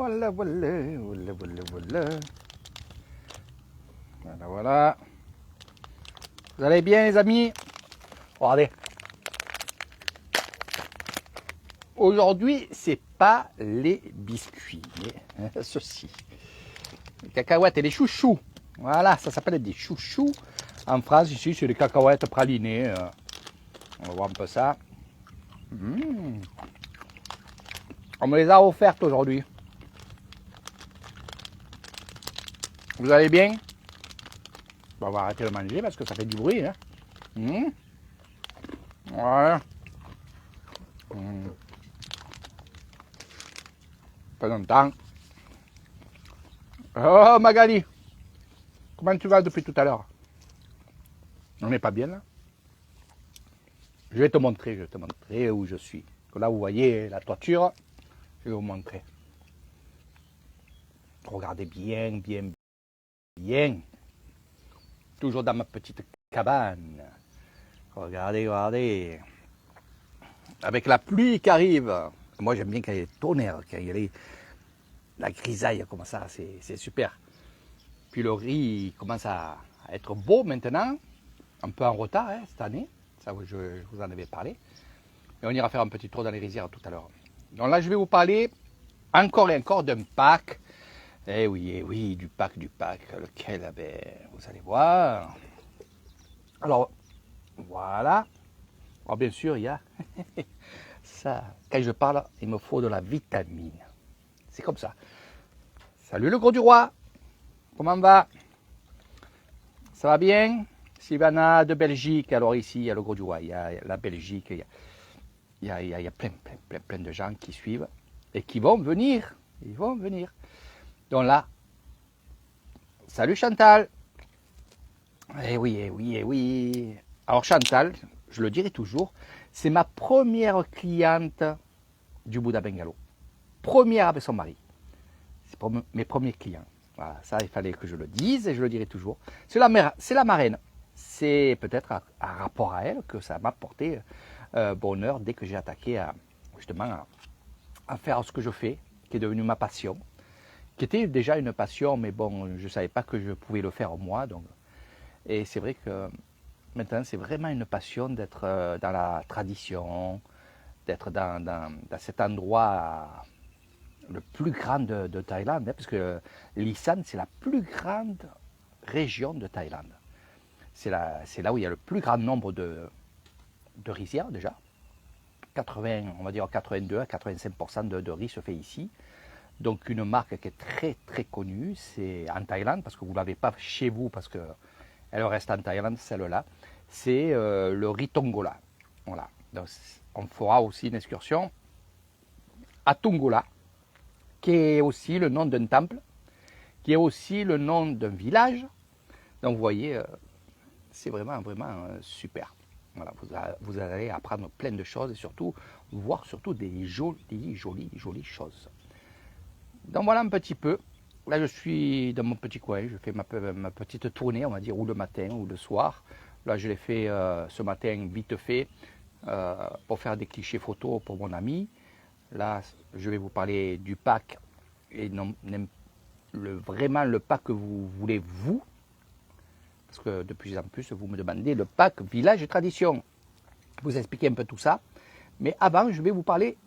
Voilà, voilà, voilà, voilà, voilà. Voilà, voilà. Vous allez bien, les amis? Regardez. Aujourd'hui, c'est pas les biscuits, mais ceci. Les cacahuètes et les chouchous. Voilà, ça s'appelle des chouchous. En France, ici, c'est des cacahuètes pralinées. On va voir un peu ça. On me les a offertes aujourd'hui. Vous allez bien? On va arrêter de manger parce que ça fait du bruit. Hein. Voilà. Pas longtemps. Oh Magali, comment tu vas depuis tout à l'heure? On n'est pas bien là? Je vais te montrer où je suis. Là vous voyez la toiture, je vais vous montrer. Regardez bien, bien, bien. Toujours dans ma petite cabane. Regardez, regardez. Avec la pluie qui arrive. Moi j'aime bien quand il y a le tonnerre, quand il y a la grisaille comme ça, c'est super. Puis le riz commence à être beau maintenant, un peu en retard hein, cette année, ça je vous en avais parlé. Et on ira faire un petit tour dans les rizières tout à l'heure. Donc là je vais vous parler encore et encore d'un pack. Eh oui, du pack, lequel, ben, vous allez voir. Alors, voilà. Alors bien sûr, il y a ça. Quand je parle, il me faut de la vitamine. C'est comme ça. Salut le gros du roi. Comment va? Ça va bien? Sylvana de Belgique. Alors ici, il y a le gros du roi. Il y a la Belgique. Il y a plein de gens qui suivent et qui vont venir. Ils vont venir. Donc là, salut Chantal. Eh oui, eh oui, eh oui. Alors Chantal, je le dirai toujours, c'est ma première cliente du Bouddha Bungalow. Première avec son mari. C'est pour mes premiers clients. Voilà, ça il fallait que je le dise et je le dirai toujours. C'est la marraine. C'est peut-être à rapport à elle que ça m'a porté bonheur dès que j'ai attaqué justement à faire ce que je fais, qui est devenu ma passion, qui était déjà une passion, mais bon, je ne savais pas que je pouvais le faire moi. Donc. Et c'est vrai que maintenant, c'est vraiment une passion d'être dans la tradition, d'être dans cet endroit le plus grand de Thaïlande, hein, parce que l'Isan, c'est la plus grande région de Thaïlande. C'est là où il y a le plus grand nombre de rizières déjà. 80, on va dire 82 à 85% de riz se fait ici. Donc une marque qui est très très connue, c'est en Thaïlande, parce que vous ne l'avez pas chez vous, parce qu'elle reste en Thaïlande, celle-là. C'est le riz Tongola. Voilà. Donc, on fera aussi une excursion à Tongola, qui est aussi le nom d'un temple, qui est aussi le nom d'un village. Donc vous voyez, c'est vraiment super. Voilà, vous allez apprendre plein de choses et surtout voir surtout des jolies choses. Donc voilà un petit peu. Là je suis dans mon petit coin, je fais ma petite tournée, on va dire, ou le matin ou le soir. Là je l'ai fait ce matin vite fait pour faire des clichés photos pour mon ami. Là je vais vous parler du pack et vraiment le pack que vous voulez vous. Parce que de plus en plus, vous me demandez le pack village et tradition. Vous expliquer un peu tout ça. Mais avant, je vais vous parler,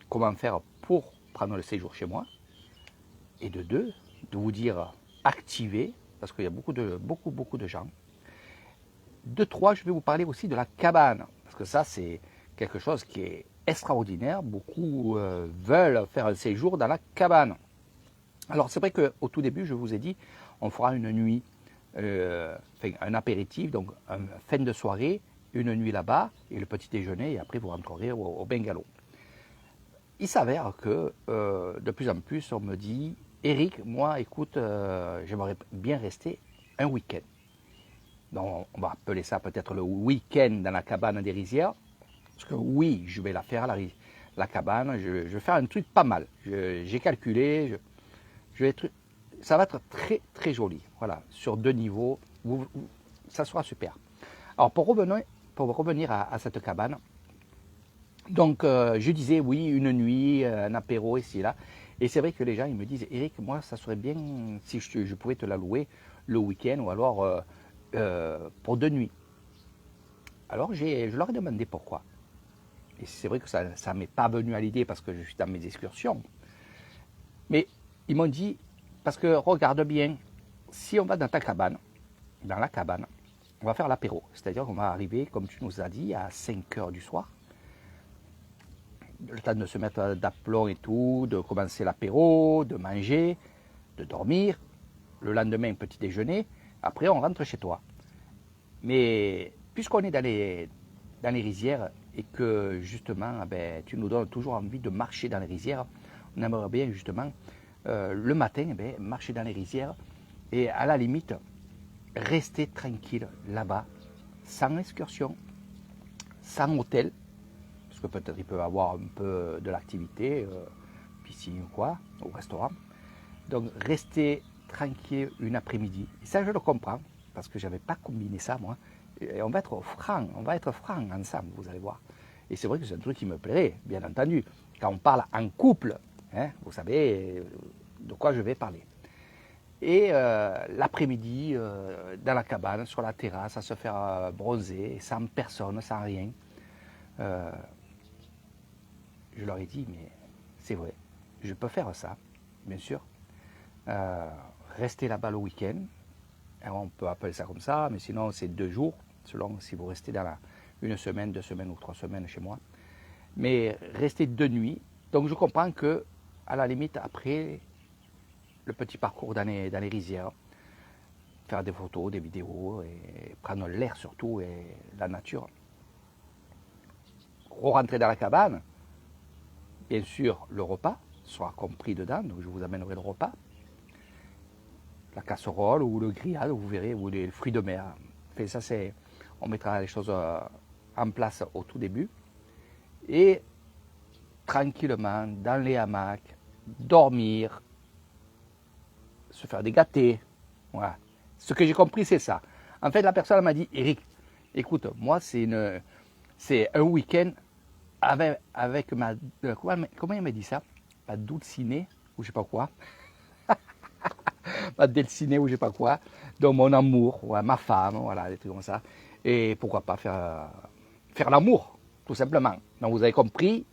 comment faire pour prendre le séjour chez moi. Et de deux, de vous dire activer, parce qu'il y a beaucoup de gens. De trois, je vais vous parler aussi de la cabane. Parce que ça, c'est quelque chose qui est extraordinaire. Beaucoup veulent faire un séjour dans la cabane. Alors c'est vrai qu'au tout début, je vous ai dit, on fera une nuit, un apéritif, donc une fin de soirée, une nuit là-bas, et le petit déjeuner, et après vous rentrerez au bungalow. Il s'avère que de plus en plus, on me dit, Eric, moi, écoute, j'aimerais bien rester un week-end. Donc on va appeler ça peut-être le week-end dans la cabane des rizières, parce que oui, je vais la faire, la cabane, je vais faire un truc pas mal. J'ai calculé, ça va être très très joli, voilà, sur 2 niveaux, ça sera super. Alors pour revenir à cette cabane, Donc je disais oui, une nuit, un apéro ici et là. Et c'est vrai que les gens ils me disent, Eric, moi ça serait bien si je pouvais te la louer le week-end ou alors pour 2 nuits. Alors je leur ai demandé pourquoi. Et c'est vrai que ça ne m'est pas venu à l'idée parce que je suis dans mes excursions. Mais ils m'ont dit, parce que regarde bien, si on va dans ta cabane, dans la cabane, on va faire l'apéro. C'est-à-dire qu'on va arriver, comme tu nous as dit, à 5 heures du soir. Le temps de se mettre d'aplomb et tout, de commencer l'apéro, de manger, de dormir. Le lendemain, petit déjeuner. Après, on rentre chez toi. Mais puisqu'on est dans les rizières et que justement, tu nous donnes toujours envie de marcher dans les rizières, on aimerait bien justement le matin marcher dans les rizières et à la limite rester tranquille là-bas, sans excursion, sans hôtel, parce que peut-être il peut y avoir un peu de l'activité, piscine ou quoi, au restaurant. Donc rester tranquille une après-midi. Et ça je le comprends, parce que je n'avais pas combiné ça moi. Et on va être franc ensemble, vous allez voir. Et c'est vrai que c'est un truc qui me plairait, bien entendu. Quand on parle en couple, hein, vous savez de quoi je vais parler. Et l'après-midi, dans la cabane, sur la terrasse, à se faire bronzer, sans personne, sans rien. Je leur ai dit, mais c'est vrai, je peux faire ça, bien sûr. Rester là-bas le week-end, alors on peut appeler ça comme ça, mais sinon c'est 2 jours, selon si vous restez dans une semaine, 2 semaines ou 3 semaines chez moi. Mais rester 2 nuits, donc je comprends que, à la limite, après le petit parcours dans les rizières, faire des photos, des vidéos, et prendre l'air surtout, et la nature. Rentrer dans la cabane, bien sûr, le repas sera compris dedans, donc je vous amènerai le repas. La casserole ou le grillade, vous verrez, ou les fruits de mer. Enfin, ça, on mettra les choses en place au tout début. Et tranquillement, dans les hamacs, dormir, se faire des gâtés. Voilà. Ce que j'ai compris, c'est ça. En fait, la personne m'a dit, Eric, écoute, moi, c'est un week-end avec ma... Comment il m'a dit ça? Ma dulcinée, ou je sais pas quoi. Ma destinée ou je sais pas quoi. Donc mon amour, ouais, ma femme, voilà, des trucs comme ça. Et pourquoi pas faire l'amour, tout simplement. Donc vous avez compris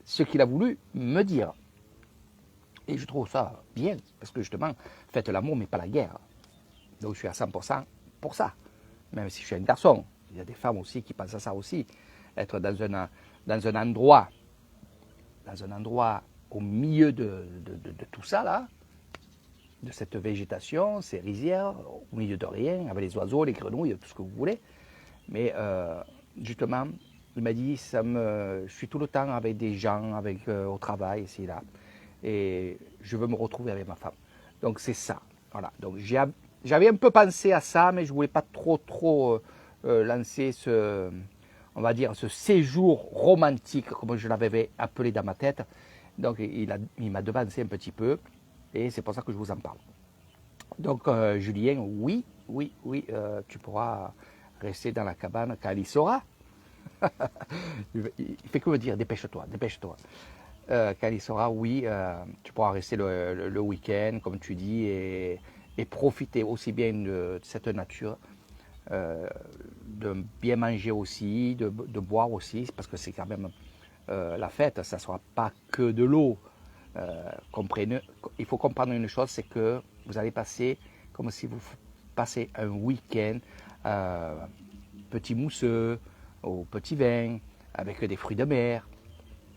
ce qu'il a voulu me dire. Et je trouve ça bien, parce que justement, faites l'amour, mais pas la guerre. Donc je suis à 100% pour ça. Même si je suis un garçon, il y a des femmes aussi qui pensent à ça aussi. Être dans un endroit au milieu de tout ça, là, de cette végétation, ces rizières, au milieu de rien, avec les oiseaux, les grenouilles, tout ce que vous voulez. Mais justement, il m'a dit, je suis tout le temps avec des gens, au travail, ici et là. Et je veux me retrouver avec ma femme. Donc c'est ça. Voilà. Donc j'avais un peu pensé à ça, mais je ne voulais pas trop lancer on va dire, ce séjour romantique, comme je l'avais appelé dans ma tête. Donc il m'a devancé un petit peu. Et c'est pour ça que je vous en parle. Donc, Julien, oui, tu pourras rester dans la cabane quand il sera. Il fait que me dire, dépêche-toi. Quand il sera, oui, tu pourras rester le week-end, comme tu dis, et profiter aussi bien de cette nature, de bien manger aussi, de boire aussi, parce que c'est quand même la fête, ça ne sera pas que de l'eau. Il faut comprendre une chose, c'est que vous allez passer comme si vous passez un week-end petit mousseux, au petit vin, avec des fruits de mer,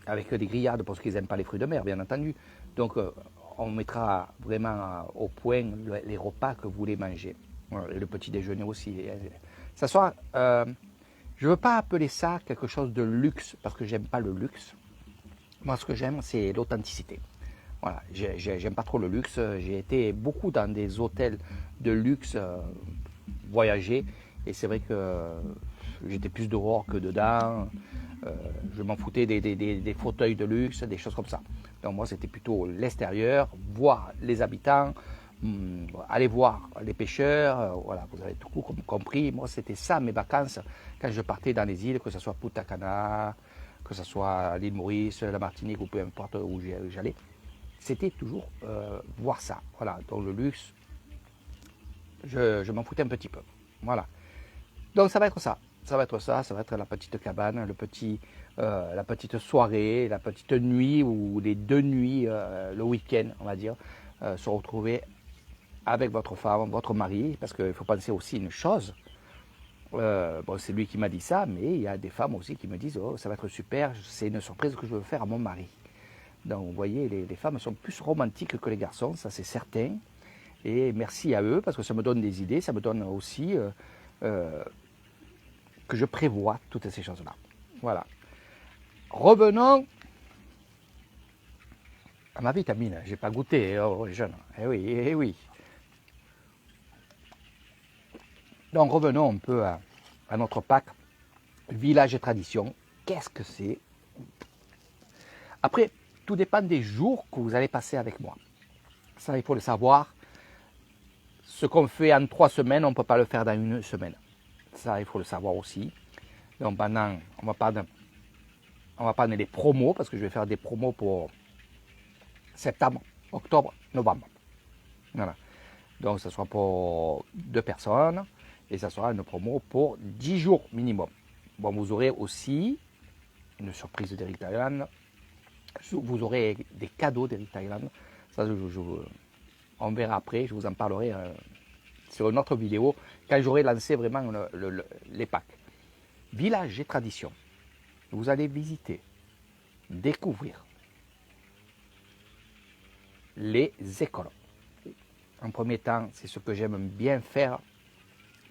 avec des grillades, parce qu'ils n'aiment pas les fruits de mer, bien entendu. Donc, on mettra vraiment au point les repas que vous voulez manger. Et le petit déjeuner aussi. Ça soit, je ne veux pas appeler ça quelque chose de luxe, parce que j'aime pas le luxe. Moi, ce que j'aime, c'est l'authenticité. Voilà, j'aime pas trop le luxe. J'ai été beaucoup dans des hôtels de luxe, voyager, et c'est vrai que j'étais plus dehors que dedans. Je m'en foutais des fauteuils de luxe, des choses comme ça. Donc moi, c'était plutôt l'extérieur, voir les habitants, aller voir les pêcheurs. Voilà, vous avez tout compris. Moi, c'était ça mes vacances quand je partais dans les îles, que ce soit Punta Cana, que ce soit à l'île Maurice, la Martinique ou peu importe où j'allais, c'était toujours voir ça. Voilà, donc le luxe, je m'en foutais un petit peu. Voilà. Donc ça va être ça. Ça va être ça, ça va être la petite cabane, la petite soirée, la petite nuit ou les 2 nuits, le week-end, on va dire, se retrouver avec votre femme, votre mari, parce qu'il faut penser aussi une chose. Bon, c'est lui qui m'a dit ça, mais il y a des femmes aussi qui me disent oh, ça va être super, c'est une surprise que je veux faire à mon mari. Donc vous voyez, les femmes sont plus romantiques que les garçons, ça c'est certain. Et merci à eux, parce que ça me donne des idées, ça me donne aussi que je prévois toutes ces choses-là. Voilà. Revenons à ma vitamine. J'ai pas goûté, oh, jeune. Eh oui, eh oui. Donc revenons un peu à notre Pâques. Village et tradition. Qu'est-ce que c'est? Après, tout dépend des jours que vous allez passer avec moi. Ça, il faut le savoir. Ce qu'on fait en 3 semaines, on ne peut pas le faire dans 1 semaine. Ça, il faut le savoir aussi. Donc pendant, on va pas donner des promos, parce que je vais faire des promos pour septembre, octobre, novembre. Voilà. Donc ce sera pour 2 personnes et ça sera une promo pour 10 jours minimum. Bon, vous aurez aussi une surprise d'Eric Thailand. Vous aurez des cadeaux d'Eric Thailand. Ça, on verra après, je vous en parlerai sur une autre vidéo quand j'aurai lancé vraiment les packs. Village et tradition. Vous allez visiter, découvrir les écoles. En premier temps, c'est ce que j'aime bien faire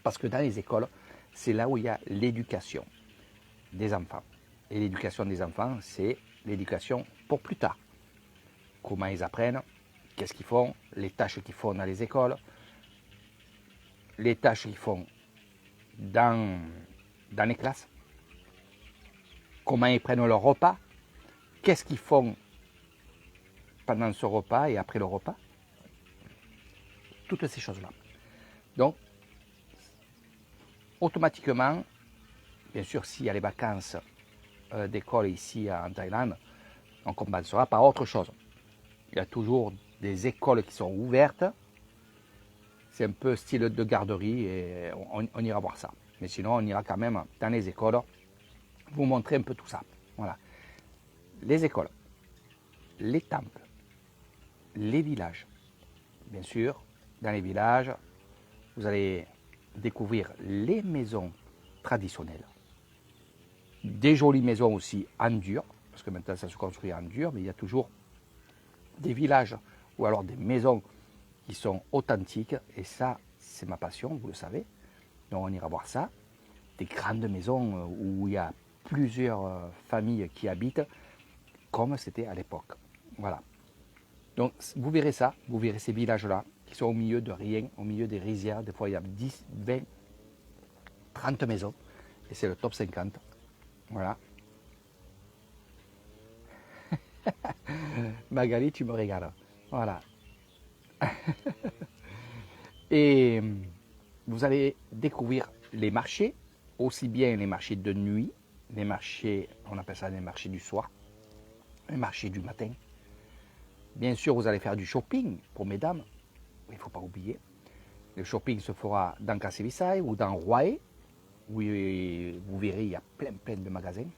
parce que dans les écoles, c'est là où il y a l'éducation des enfants. Et l'éducation des enfants, c'est l'éducation pour plus tard. Comment ils apprennent, qu'est-ce qu'ils font, les tâches qu'ils font dans les écoles, les tâches qu'ils font dans les classes, comment ils prennent leur repas, qu'est-ce qu'ils font pendant ce repas et après le repas, toutes ces choses-là. Donc, automatiquement, bien sûr, s'il y a les vacances d'école ici en Thaïlande, on compensera par autre chose. Il y a toujours des écoles qui sont ouvertes. C'est un peu style de garderie et on ira voir ça. Mais sinon, on ira quand même dans les écoles vous montrer un peu tout ça. Voilà. Les écoles, les temples, les villages. Bien sûr, dans les villages, vous allez découvrir les maisons traditionnelles. Des jolies maisons aussi en dur, parce que maintenant ça se construit en dur, mais il y a toujours des villages ou alors des maisons qui sont authentiques, et ça, c'est ma passion, vous le savez. Donc on ira voir ça. Des grandes maisons où il y a plusieurs familles qui habitent, comme c'était à l'époque. Voilà. Donc vous verrez ça, vous verrez ces villages-là, qui sont au milieu de rien, au milieu des rizières. Des fois, il y a 10, 20, 30 maisons, et c'est le top 50. Voilà. Magali, tu me régales. Voilà. Et vous allez découvrir les marchés, aussi bien les marchés de nuit, les marchés, on appelle ça les marchés du soir, les marchés du matin. Bien sûr, vous allez faire du shopping pour mesdames, il ne faut pas oublier. Le shopping se fera dans Kaselisai ou dans Roae, où vous verrez, il y a plein de magasins.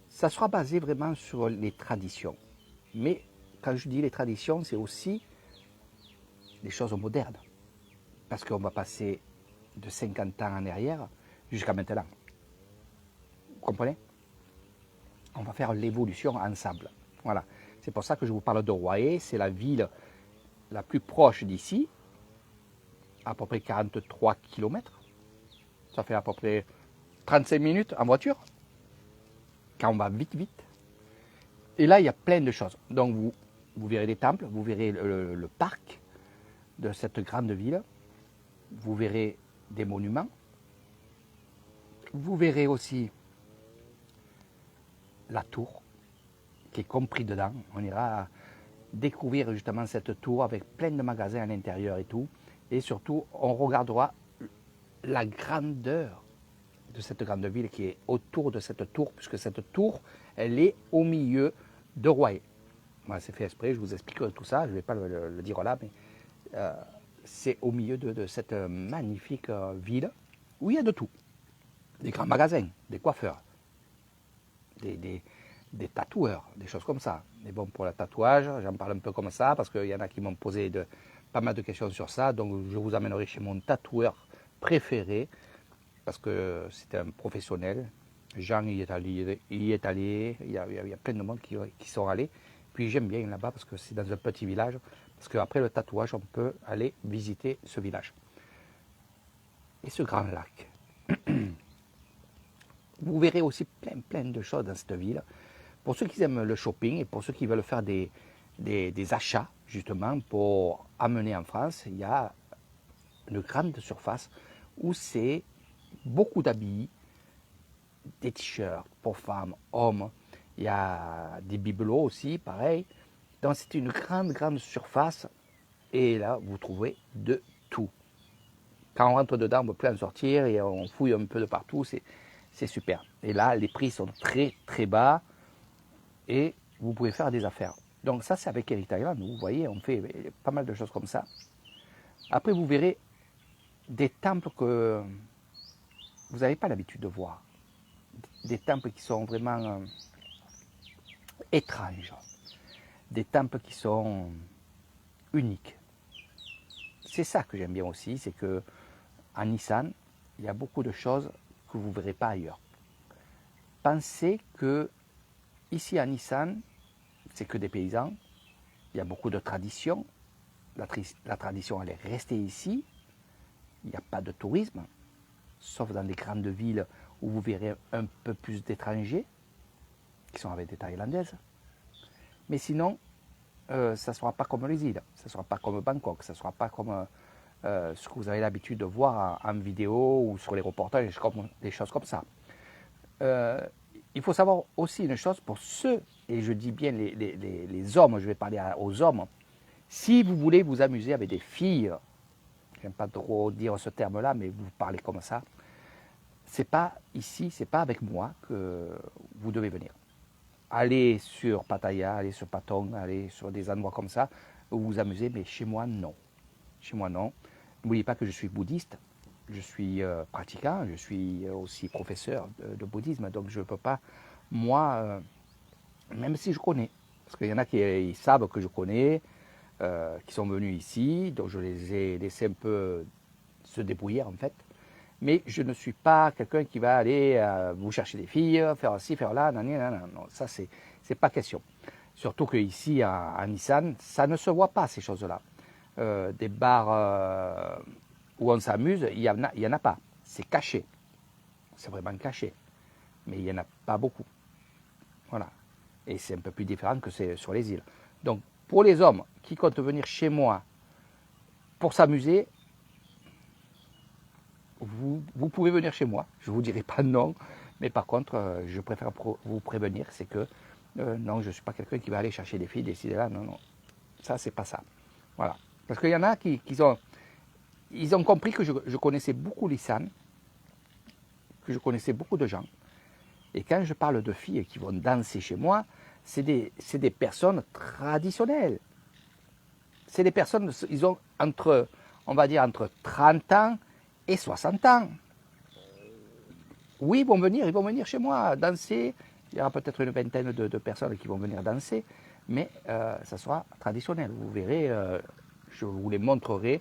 Ça sera basé vraiment sur les traditions. Mais quand je dis les traditions, c'est aussi des choses modernes. Parce qu'on va passer de 50 ans en arrière jusqu'à maintenant. Vous comprenez? On va faire l'évolution ensemble. Voilà. C'est pour ça que je vous parle de Roae. C'est la ville la plus proche d'ici, à peu près 43 km. Ça fait à peu près 35 minutes en voiture, quand on va vite. Et là, il y a plein de choses. Donc, vous verrez des temples, vous verrez le parc de cette grande ville, vous verrez des monuments, vous verrez aussi la tour qui est compris dedans. On ira découvrir justement cette tour avec plein de magasins à l'intérieur et tout. Et surtout, on regardera la grandeur de cette grande ville qui est autour de cette tour, puisque cette tour, elle est au milieu de Roye. Voilà, c'est fait exprès, je vous explique tout ça, je ne vais pas le dire là, mais c'est au milieu de cette magnifique ville où il y a de tout. Des grands magasins, des coiffeurs, des tatoueurs, des choses comme ça. Mais bon, pour le tatouage, j'en parle un peu comme ça, parce qu'il y en a qui m'ont posé pas mal de questions sur ça, donc je vous amènerai chez mon tatoueur préféré, parce que c'est un professionnel. Jean y est allé, il y a plein de monde qui sont allés. Puis j'aime bien là-bas parce que c'est dans un petit village, parce qu'après le tatouage, on peut aller visiter ce village. Et ce grand lac. Vous verrez aussi plein de choses dans cette ville. Pour ceux qui aiment le shopping et pour ceux qui veulent faire des achats, justement, pour amener en France, il y a une grande surface où c'est beaucoup d'habits, des t-shirts pour femmes, hommes. Il y a des bibelots aussi, pareil. Donc c'est une grande surface. Et là, vous trouvez de tout. Quand on rentre dedans, on ne peut plus en sortir et on fouille un peu de partout. C'est super. Et là, les prix sont très bas et vous pouvez faire des affaires. Donc ça, c'est avec Eric Thailand. Vous voyez, on fait pas mal de choses comme ça. Après, vous verrez des temples que vous n'avez pas l'habitude de voir. Des temples qui sont vraiment étranges. Des temples qui sont uniques. C'est ça que j'aime bien aussi, c'est que à Nissan, il y a beaucoup de choses que vous ne verrez pas ailleurs. Pensez que ici à Nissan, c'est que des paysans, il y a beaucoup de traditions. La tradition, elle est restée ici. Il n'y a pas de tourisme, sauf dans les grandes villes où vous verrez un peu plus d'étrangers qui sont avec des Thaïlandaises. Mais sinon, ça ne sera pas comme les îles, ça ne sera pas comme Bangkok, ça ne sera pas comme ce que vous avez l'habitude de voir en vidéo ou sur les reportages, des choses comme ça. Il faut savoir aussi une chose pour ceux, et je dis bien les hommes, je vais parler aux hommes, si vous voulez vous amuser avec des filles, j'aime pas trop dire ce terme-là, mais vous parlez comme ça, c'est pas ici, c'est pas avec moi que vous devez venir. Allez sur Pattaya, allez sur Patong, allez sur des endroits comme ça où vous vous amusez, mais chez moi, non. Chez moi, non. N'oubliez pas que je suis bouddhiste, je suis pratiquant, je suis aussi professeur de bouddhisme, donc je ne peux pas, moi, même si je connais, parce qu'il y en a qui ils savent que je connais, qui sont venus ici, donc je les ai laissés un peu se débrouiller en fait, mais je ne suis pas quelqu'un qui va aller vous chercher des filles, faire ci, faire là, non, ça c'est pas question. Surtout qu'ici à Nissan, ça ne se voit pas ces choses-là. Des bars où on s'amuse, il y en a pas. C'est caché. C'est vraiment caché. Mais il n'y en a pas beaucoup. Voilà. Et c'est un peu plus différent que c'est sur les îles. Donc, pour les hommes qui comptent venir chez moi pour s'amuser, vous pouvez venir chez moi. Je ne vous dirai pas non. Mais par contre, je préfère vous prévenir, c'est que non, je ne suis pas quelqu'un qui va aller chercher des filles, décider là. Non. Ça, c'est pas ça. Voilà. Parce qu'il y en a qui ont compris que je connaissais beaucoup Nissan, que je connaissais beaucoup de gens. Et quand je parle de filles qui vont danser chez moi, c'est des personnes traditionnelles. C'est des personnes, ils ont on va dire, entre 30 ans et 60 ans. Oui, ils vont venir chez moi danser. Il y aura peut-être une vingtaine de personnes qui vont venir danser, mais ça sera traditionnel. Vous verrez, je vous les montrerai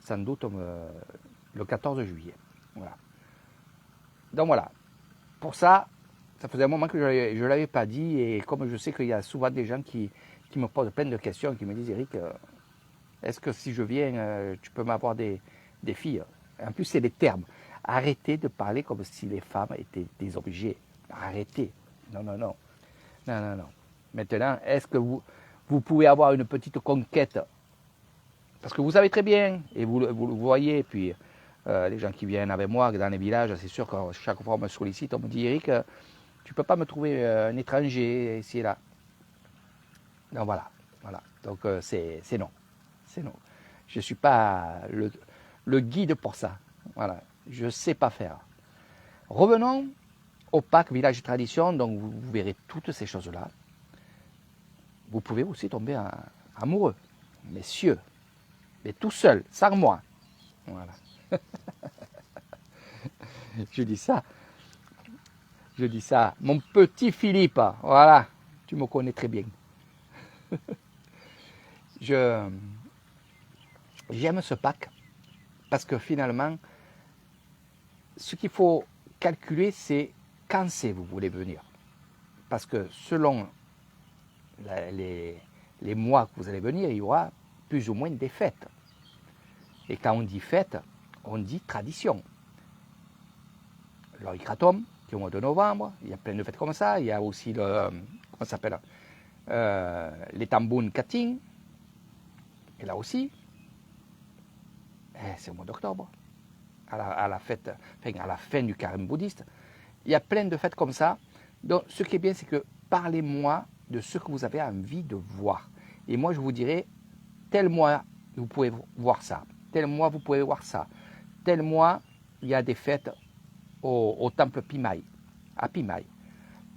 sans doute le 14 juillet. Voilà. Donc voilà. Pour ça, ça faisait un moment que je ne l'avais pas dit, et comme je sais qu'il y a souvent des gens qui me posent plein de questions, qui me disent, Eric, est-ce que si je viens, tu peux m'avoir des filles? En plus, c'est des termes. Arrêtez de parler comme si les femmes étaient des objets. Arrêtez. Non. Maintenant, est-ce que vous pouvez avoir une petite conquête? Parce que vous savez très bien, et vous le voyez, puis les gens qui viennent avec moi dans les villages, c'est sûr que chaque fois on me sollicite, on me dit, Eric, tu ne peux pas me trouver un étranger ici et là. Donc voilà. Donc c'est non. C'est non. Je ne suis pas le guide pour ça. Voilà. Je ne sais pas faire. Revenons au Pâques Village Tradition, donc vous verrez toutes ces choses-là. Vous pouvez aussi tomber amoureux, messieurs, mais tout seul, sans moi. Voilà. Je dis ça. Mon petit Philippe, voilà, tu me connais très bien. J'aime ce Pâques parce que finalement, ce qu'il faut calculer, c'est quand c'est vous voulez venir. Parce que selon les mois que vous allez venir, il y aura plus ou moins des fêtes. Et quand on dit fête, on dit tradition. L'Oïkratom, qui est au mois de novembre, il y a plein de fêtes comme ça. Il y a aussi comment ça s'appelle les Tamboun Kating. Et là aussi, c'est au mois d'octobre, à la fin du carême bouddhiste. Il y a plein de fêtes comme ça. Donc, ce qui est bien, c'est que parlez-moi de ce que vous avez envie de voir. Et moi, je vous dirai, tel mois, vous pouvez voir ça. Tel mois, vous pouvez voir ça. Tel mois, il y a des fêtes au temple Pimai, à Pimai.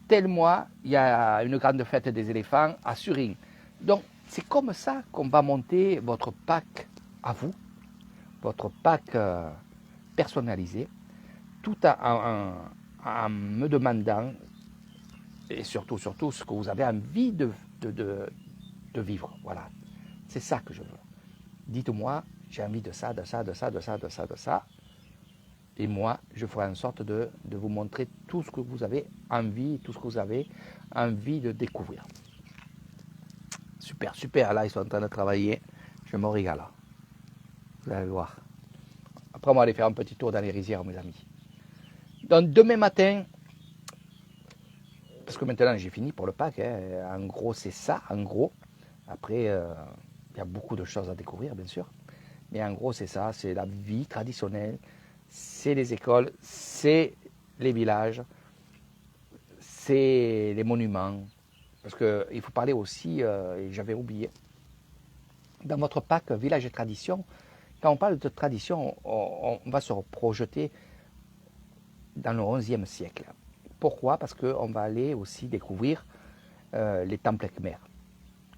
Tel mois, il y a une grande fête des éléphants à Surin. Donc, c'est comme ça qu'on va monter votre Pâques à vous, votre Pâques personnalisé, tout en me demandant, et surtout, ce que vous avez envie de vivre. Voilà, c'est ça que je veux. Dites-moi, j'ai envie de ça. Et moi, je ferai en sorte de vous montrer tout ce que vous avez envie, tout ce que vous avez envie de découvrir. Super, super, là, ils sont en train de travailler. Je me régale. Vous allez voir. Après, on va aller faire un petit tour dans les rizières, mes amis. Donc, demain matin, parce que maintenant, j'ai fini pour le Pâques. En gros, c'est ça, en gros. Après, il y a beaucoup de choses à découvrir, bien sûr. Mais en gros, c'est ça, c'est la vie traditionnelle. C'est les écoles, c'est les villages, c'est les monuments. Parce qu'il faut parler aussi, et j'avais oublié, dans votre Pâques Village et Tradition, quand on parle de tradition, on va se projeter dans le XIe siècle. Pourquoi? Parce qu'on va aller aussi découvrir les temples Khmer.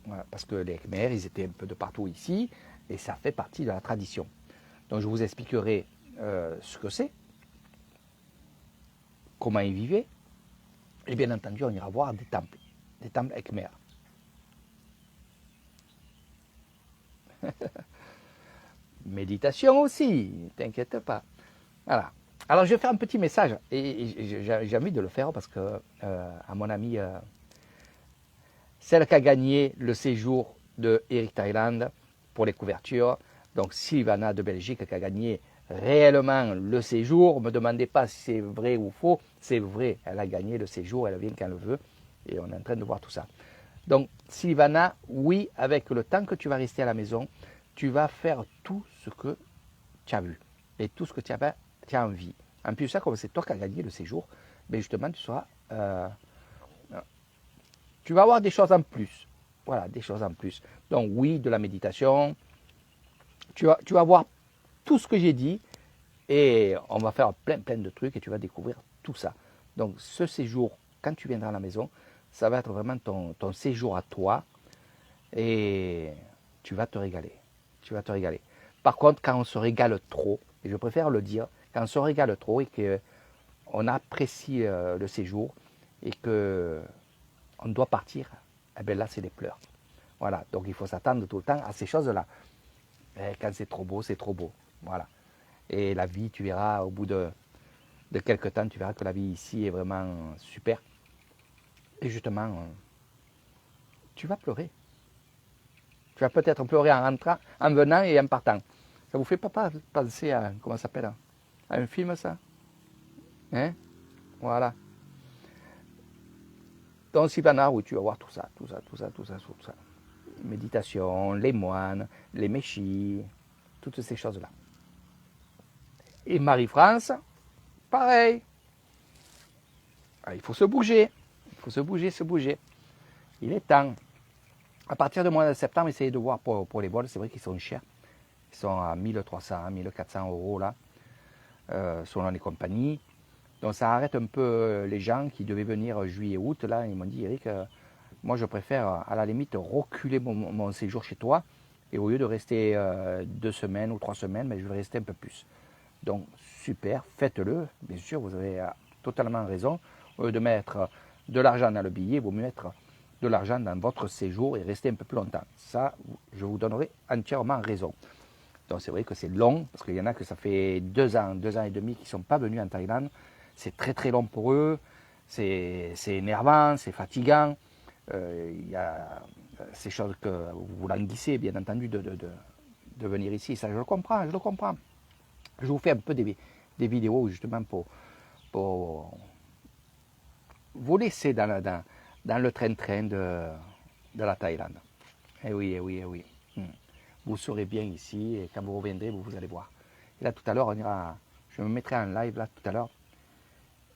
Voilà, parce que les Khmer, ils étaient un peu de partout ici, et ça fait partie de la tradition. Donc je vous expliquerai ce que c'est, comment ils vivaient, et bien entendu, on ira voir des temples Khmer. Méditation aussi, t'inquiète pas. Voilà. Alors je vais faire un petit message, et j'ai envie de le faire parce que à mon amie, celle qui a gagné le séjour de Eric Thailand pour les couvertures, donc Sylvana de Belgique qui a gagné réellement le séjour. Ne me demandez pas si c'est vrai ou faux, c'est vrai, elle a gagné le séjour, elle vient quand elle veut, et on est en train de voir tout ça. Donc Sylvana, oui, avec le temps que tu vas rester à la maison, tu vas faire tout ce que tu as vu et tout ce que tu as envie. En plus, ça, comme c'est toi qui as gagné le séjour, ben justement, tu vas avoir des choses en plus. Voilà, des choses en plus. Donc oui, de la méditation. Tu vas voir tout ce que j'ai dit et on va faire plein de trucs et tu vas découvrir tout ça. Donc ce séjour, quand tu viendras à la maison, ça va être vraiment ton séjour à toi et tu vas te régaler. Tu vas te régaler. Par contre, quand on se régale trop, et je préfère le dire, quand on se régale trop et qu'on apprécie le séjour et qu'on doit partir, eh bien là, c'est les pleurs. Voilà, donc il faut s'attendre tout le temps à ces choses-là. Quand c'est trop beau, c'est trop beau. Voilà. Et la vie, tu verras, au bout de quelques temps, tu verras que la vie ici est vraiment super. Et justement, tu vas pleurer. Tu vas peut-être pleurer en rentrant, en venant et en partant. Ça vous fait pas penser à, comment ça s'appelle, à un film, ça? Hein? Voilà. Donc Sylvana, oui, tu vas voir tout ça. Méditation, les moines, les méchis, toutes ces choses-là. Et Marie-France, pareil. Il faut se bouger. Il faut se bouger. Il est temps. À partir du mois de septembre, essayez de voir pour les vols. C'est vrai qu'ils sont chers. Ils sont à 1300, 1400 € là, selon les compagnies. Donc ça arrête un peu les gens qui devaient venir juillet-août. Là, ils m'ont dit, Eric, moi je préfère à la limite reculer mon séjour chez toi. Et au lieu de rester 2 semaines ou 3 semaines, mais je vais rester un peu plus. Donc super, faites-le. Bien sûr, vous avez totalement raison. Au lieu de mettre de l'argent dans le billet, il vaut mieux mettre de l'argent dans votre séjour et rester un peu plus longtemps. Ça, je vous donnerai entièrement raison. Donc c'est vrai que c'est long, parce qu'il y en a que ça fait 2 ans, 2 ans et demi qui ne sont pas venus en Thaïlande. C'est très très long pour eux, c'est énervant, c'est fatigant. Il y a ces choses que vous languissez, bien entendu, de venir ici. Ça, je le comprends, je le comprends. Je vous fais un peu des vidéos justement pour vous laisser dans le train-train de la Thaïlande. Eh oui, eh oui, eh oui. Vous serez bien ici et quand vous reviendrez, vous allez voir. Et là, tout à l'heure, je me mettrai en live là tout à l'heure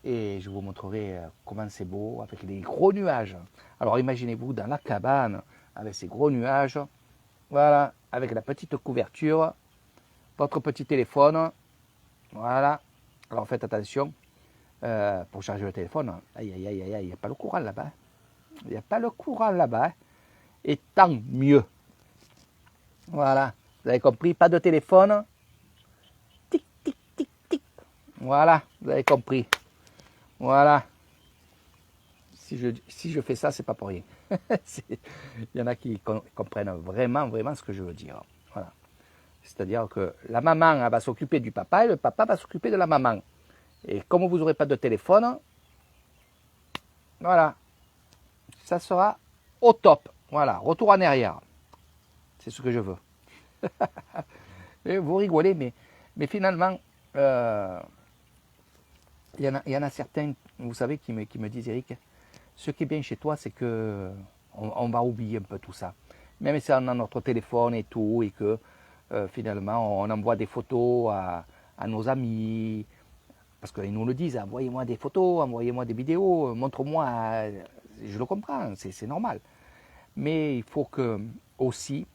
et je vous montrerai comment c'est beau avec les gros nuages. Alors imaginez-vous dans la cabane avec ces gros nuages, voilà, avec la petite couverture, votre petit téléphone, voilà. Alors faites attention pour charger le téléphone. Aïe, aïe, aïe, aïe, il n'y a pas le courant là-bas. Il n'y a pas le courant là-bas. Et tant mieux. Voilà, vous avez compris, pas de téléphone. Tic, tic, tic, tic. Voilà, vous avez compris. Voilà. Si je fais ça, c'est pas pour rien. Il y en a qui comprennent vraiment, vraiment ce que je veux dire. Voilà. C'est-à-dire que la maman elle va s'occuper du papa et le papa va s'occuper de la maman. Et comme vous n'aurez pas de téléphone, voilà, ça sera au top. Voilà, retour en arrière. C'est ce que je veux. Et vous rigolez, mais finalement, il y en a certains, vous savez, qui me disent, Eric, ce qui est bien chez toi, c'est que on va oublier un peu tout ça. Même si on a notre téléphone et tout, et que finalement, on envoie des photos à nos amis, parce qu'ils nous le disent, envoyez-moi des photos, envoyez-moi des vidéos, montre-moi, je le comprends, c'est normal. Mais il faut que aussi,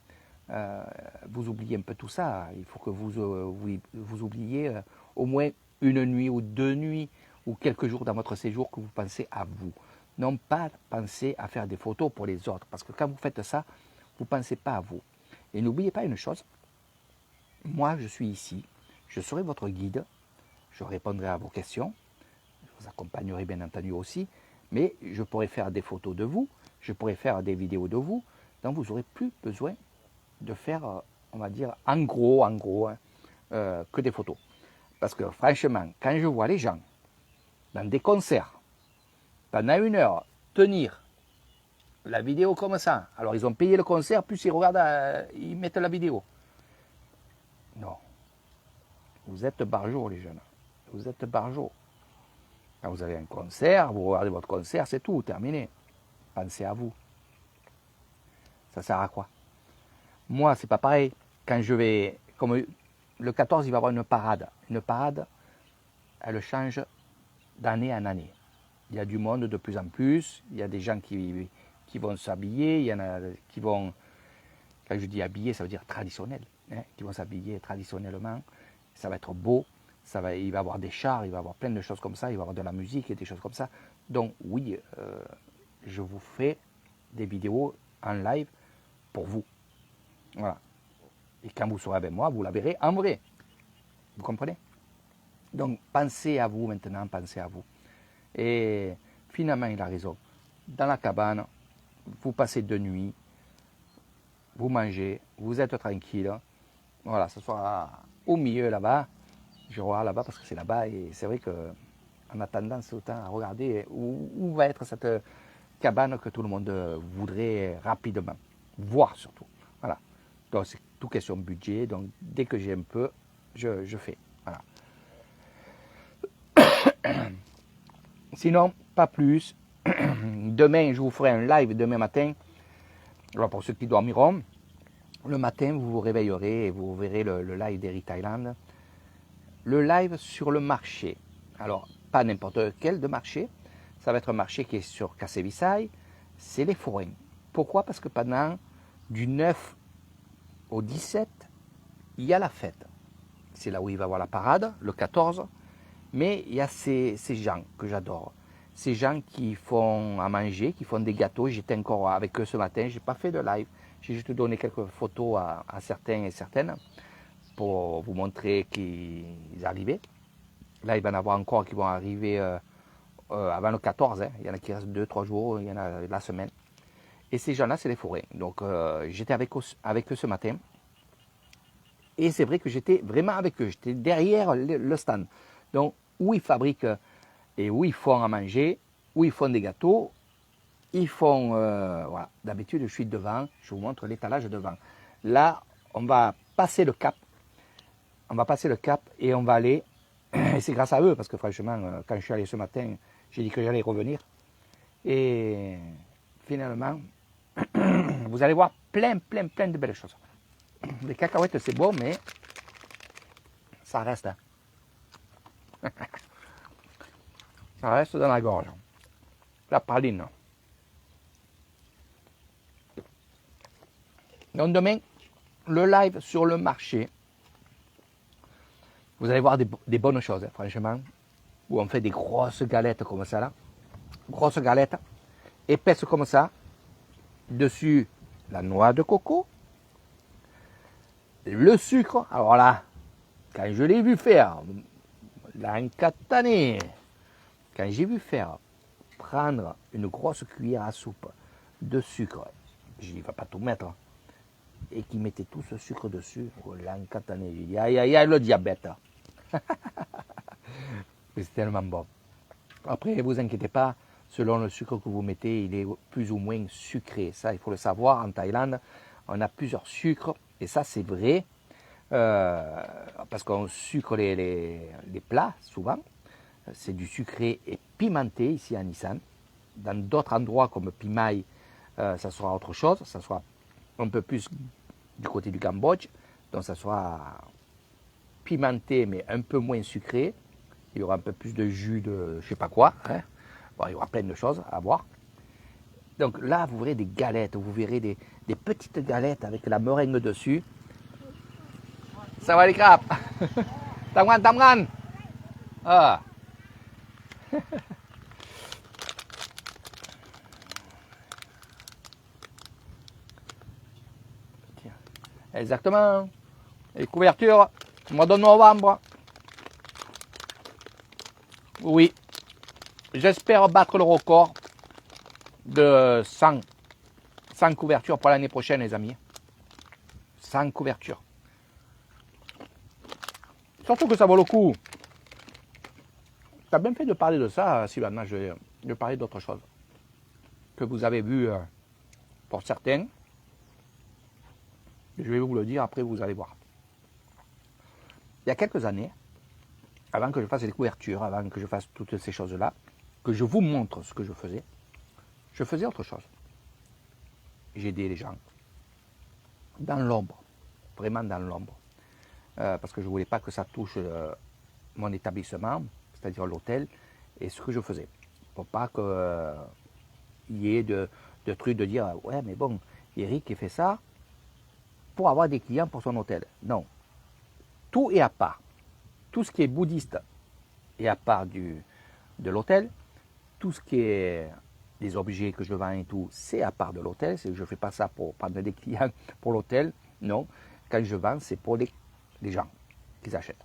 vous oubliez un peu tout ça. Il faut que vous oubliez au moins 1 nuit ou 2 nuits ou quelques jours dans votre séjour que vous pensez à vous. Non pas penser à faire des photos pour les autres. Parce que quand vous faites ça, vous ne pensez pas à vous. Et n'oubliez pas une chose, moi je suis ici, je serai votre guide, je répondrai à vos questions, je vous accompagnerai bien entendu aussi, mais je pourrai faire des photos de vous, je pourrai faire des vidéos de vous, donc vous n'aurez plus besoin de faire, on va dire, en gros, que des photos. Parce que franchement, quand je vois les gens dans des concerts, pendant 1 heure, tenir la vidéo comme ça, alors ils ont payé le concert, plus ils regardent, ils mettent la vidéo. Non. Vous êtes barjots, les jeunes. Vous êtes barjots. Quand vous avez un concert, vous regardez votre concert, c'est tout, terminé. Pensez à vous. Ça sert à quoi? Moi, c'est pas pareil. Quand je vais, comme le 14, il va y avoir une parade. Une parade, elle change d'année en année. Il y a du monde de plus en plus. Il y a des gens qui vont s'habiller. Il y en a qui vont, quand je dis habiller, ça veut dire traditionnel. Qui vont s'habiller traditionnellement. Ça va être beau. Il va y avoir des chars, il va y avoir plein de choses comme ça. Il va y avoir de la musique et des choses comme ça. Donc oui, je vous fais des vidéos en live pour vous. Voilà. Et quand vous serez avec moi, vous la verrez en vrai. Vous comprenez? Donc, pensez à vous maintenant, pensez à vous. Et finalement, il a raison. Dans la cabane, vous passez 2 nuits, vous mangez, vous êtes tranquille. Voilà, ce soit au milieu là-bas. Je regarde là-bas parce que c'est là-bas. Et c'est vrai qu'on a tendance autant à regarder où va être cette cabane que tout le monde voudrait rapidement. Voir surtout. Voilà. Donc, c'est tout question de budget. Donc, dès que j'ai un peu, je fais. Voilà. Sinon, pas plus. Demain, je vous ferai un live demain matin. Alors, pour ceux qui dormiront, le matin, vous vous réveillerez et vous verrez le live d'Eric Thailand. Le live sur le marché. Alors, pas n'importe quel de marché. Ça va être un marché qui est sur Kassevisai. C'est les forains. Pourquoi? Parce que pendant du 9 au 17, il y a la fête. C'est là où il va y avoir la parade, le 14. Mais il y a ces gens que j'adore. Ces gens qui font à manger, qui font des gâteaux. J'étais encore avec eux ce matin. Je n'ai pas fait de live. J'ai juste donné quelques photos à certains et certaines pour vous montrer qu'ils arrivaient. Là, il va y en avoir encore qui vont arriver avant le 14. Hein. Il y en a qui restent 2-3 jours. Il y en a la semaine. Et ces gens-là, c'est les forains. Donc, j'étais avec eux ce matin. Et c'est vrai que j'étais vraiment avec eux. J'étais derrière le stand. Donc, où ils fabriquent et où ils font à manger, où ils font des gâteaux. Ils font, voilà. D'habitude, je suis devant. Je vous montre l'étalage devant. Là, on va passer le cap. On va passer le cap et on va aller. Et c'est grâce à eux, parce que franchement, quand je suis allé ce matin, j'ai dit que j'allais revenir. Et finalement, vous allez voir plein de belles choses. Les cacahuètes, c'est bon, mais ça reste. Hein. Ça reste dans la gorge. La praline. Donc demain, le live sur le marché. Vous allez voir des bonnes choses, hein, franchement. Où on fait des grosses galettes comme ça, là. Grosses galettes, épaisses comme ça. Dessus, la noix de coco. Le sucre. Alors là, quand je l'ai vu faire, l'an 4 années, quand j'ai vu faire prendre une grosse cuillère à soupe de sucre, je dis, il ne va pas tout mettre, et qui mettait tout ce sucre dessus, l'an 4 années, j'ai dit, aïe, aïe, aïe, le diabète. C'est tellement bon. Après, ne vous inquiétez pas, selon le sucre que vous mettez, il est plus ou moins sucré. Ça, il faut le savoir, en Thaïlande, on a plusieurs sucres, et ça, c'est vrai, parce qu'on sucre les plats, souvent. C'est du sucré et pimenté, ici à Nissan. Dans d'autres endroits, comme Pimai, ça sera autre chose, ça sera un peu plus du côté du Cambodge, donc ça sera pimenté, mais un peu moins sucré. Il y aura un peu plus de jus de je sais pas quoi. Hein. Bon, il y aura plein de choses à voir. Donc là, vous verrez des galettes, vous verrez des petites galettes avec la meringue dessus. Ça va les crapes. Tamgan. Ah. Exactement. Les couvertures, mois de novembre. Oui. J'espère battre le record de 100 couvertures pour l'année prochaine, les amis. 100 couvertures. Surtout que ça vaut le coup. Tu as bien fait de parler de ça, Sylvana. Je vais parler d'autre chose. Que vous avez vu pour certains. Je vais vous le dire, après vous allez voir. Il y a quelques années, avant que je fasse les couvertures, avant que je fasse toutes ces choses-là, que je vous montre ce que je faisais autre chose. J'aidais les gens dans l'ombre, vraiment dans l'ombre, parce que je ne voulais pas que ça touche mon établissement, c'est-à-dire l'hôtel, et ce que je faisais. Pour pas qu'il y ait de trucs de dire, ouais mais bon, Eric il fait ça pour avoir des clients pour son hôtel. Non, tout est à part. Tout ce qui est bouddhiste est à part de l'hôtel. Tout ce qui est des objets que je vends et tout, c'est à part de l'hôtel. Je ne fais pas ça pour prendre des clients pour l'hôtel. Non, quand je vends, c'est pour les gens qui achètent.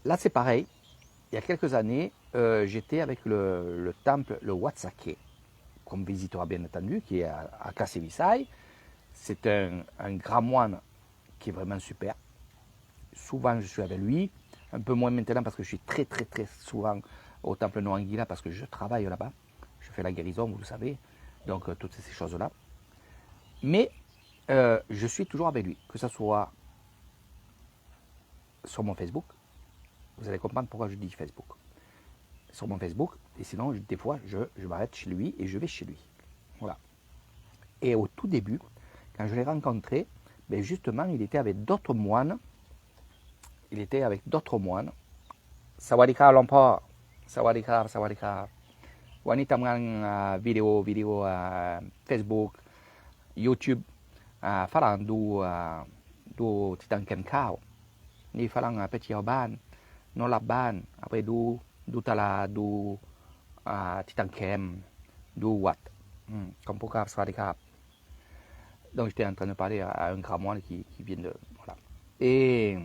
Là, c'est pareil. Il y a quelques années, j'étais avec le temple, le Wat Saké, qu'on visitera bien entendu, qui est à Kasevisai. C'est un grand moine qui est vraiment super. Souvent, je suis avec lui. Un peu moins maintenant parce que je suis très souvent au temple Noangila parce que je travaille là-bas. Je fais la guérison, vous le savez. Donc, toutes ces choses-là. Mais, je suis toujours avec lui. Que ce soit sur mon Facebook. Vous allez comprendre pourquoi je dis Facebook. Sur mon Facebook. Et sinon, des fois, je m'arrête chez lui et je vais chez lui. Voilà. Et au tout début, quand je l'ai rencontré, ben justement, il était avec d'autres moines. Sawadika Lompa. Sawadika. Wanita mengang video Facebook, YouTube, Falang du Titang Ken Kao. Ni Falang Petit Ban. non Laban, après d'où Tala, d'où Titankem, d'où Watt. Kampokap, Swadekap. Donc j'étais en train de parler à un grand moine qui vient de... Voilà. Et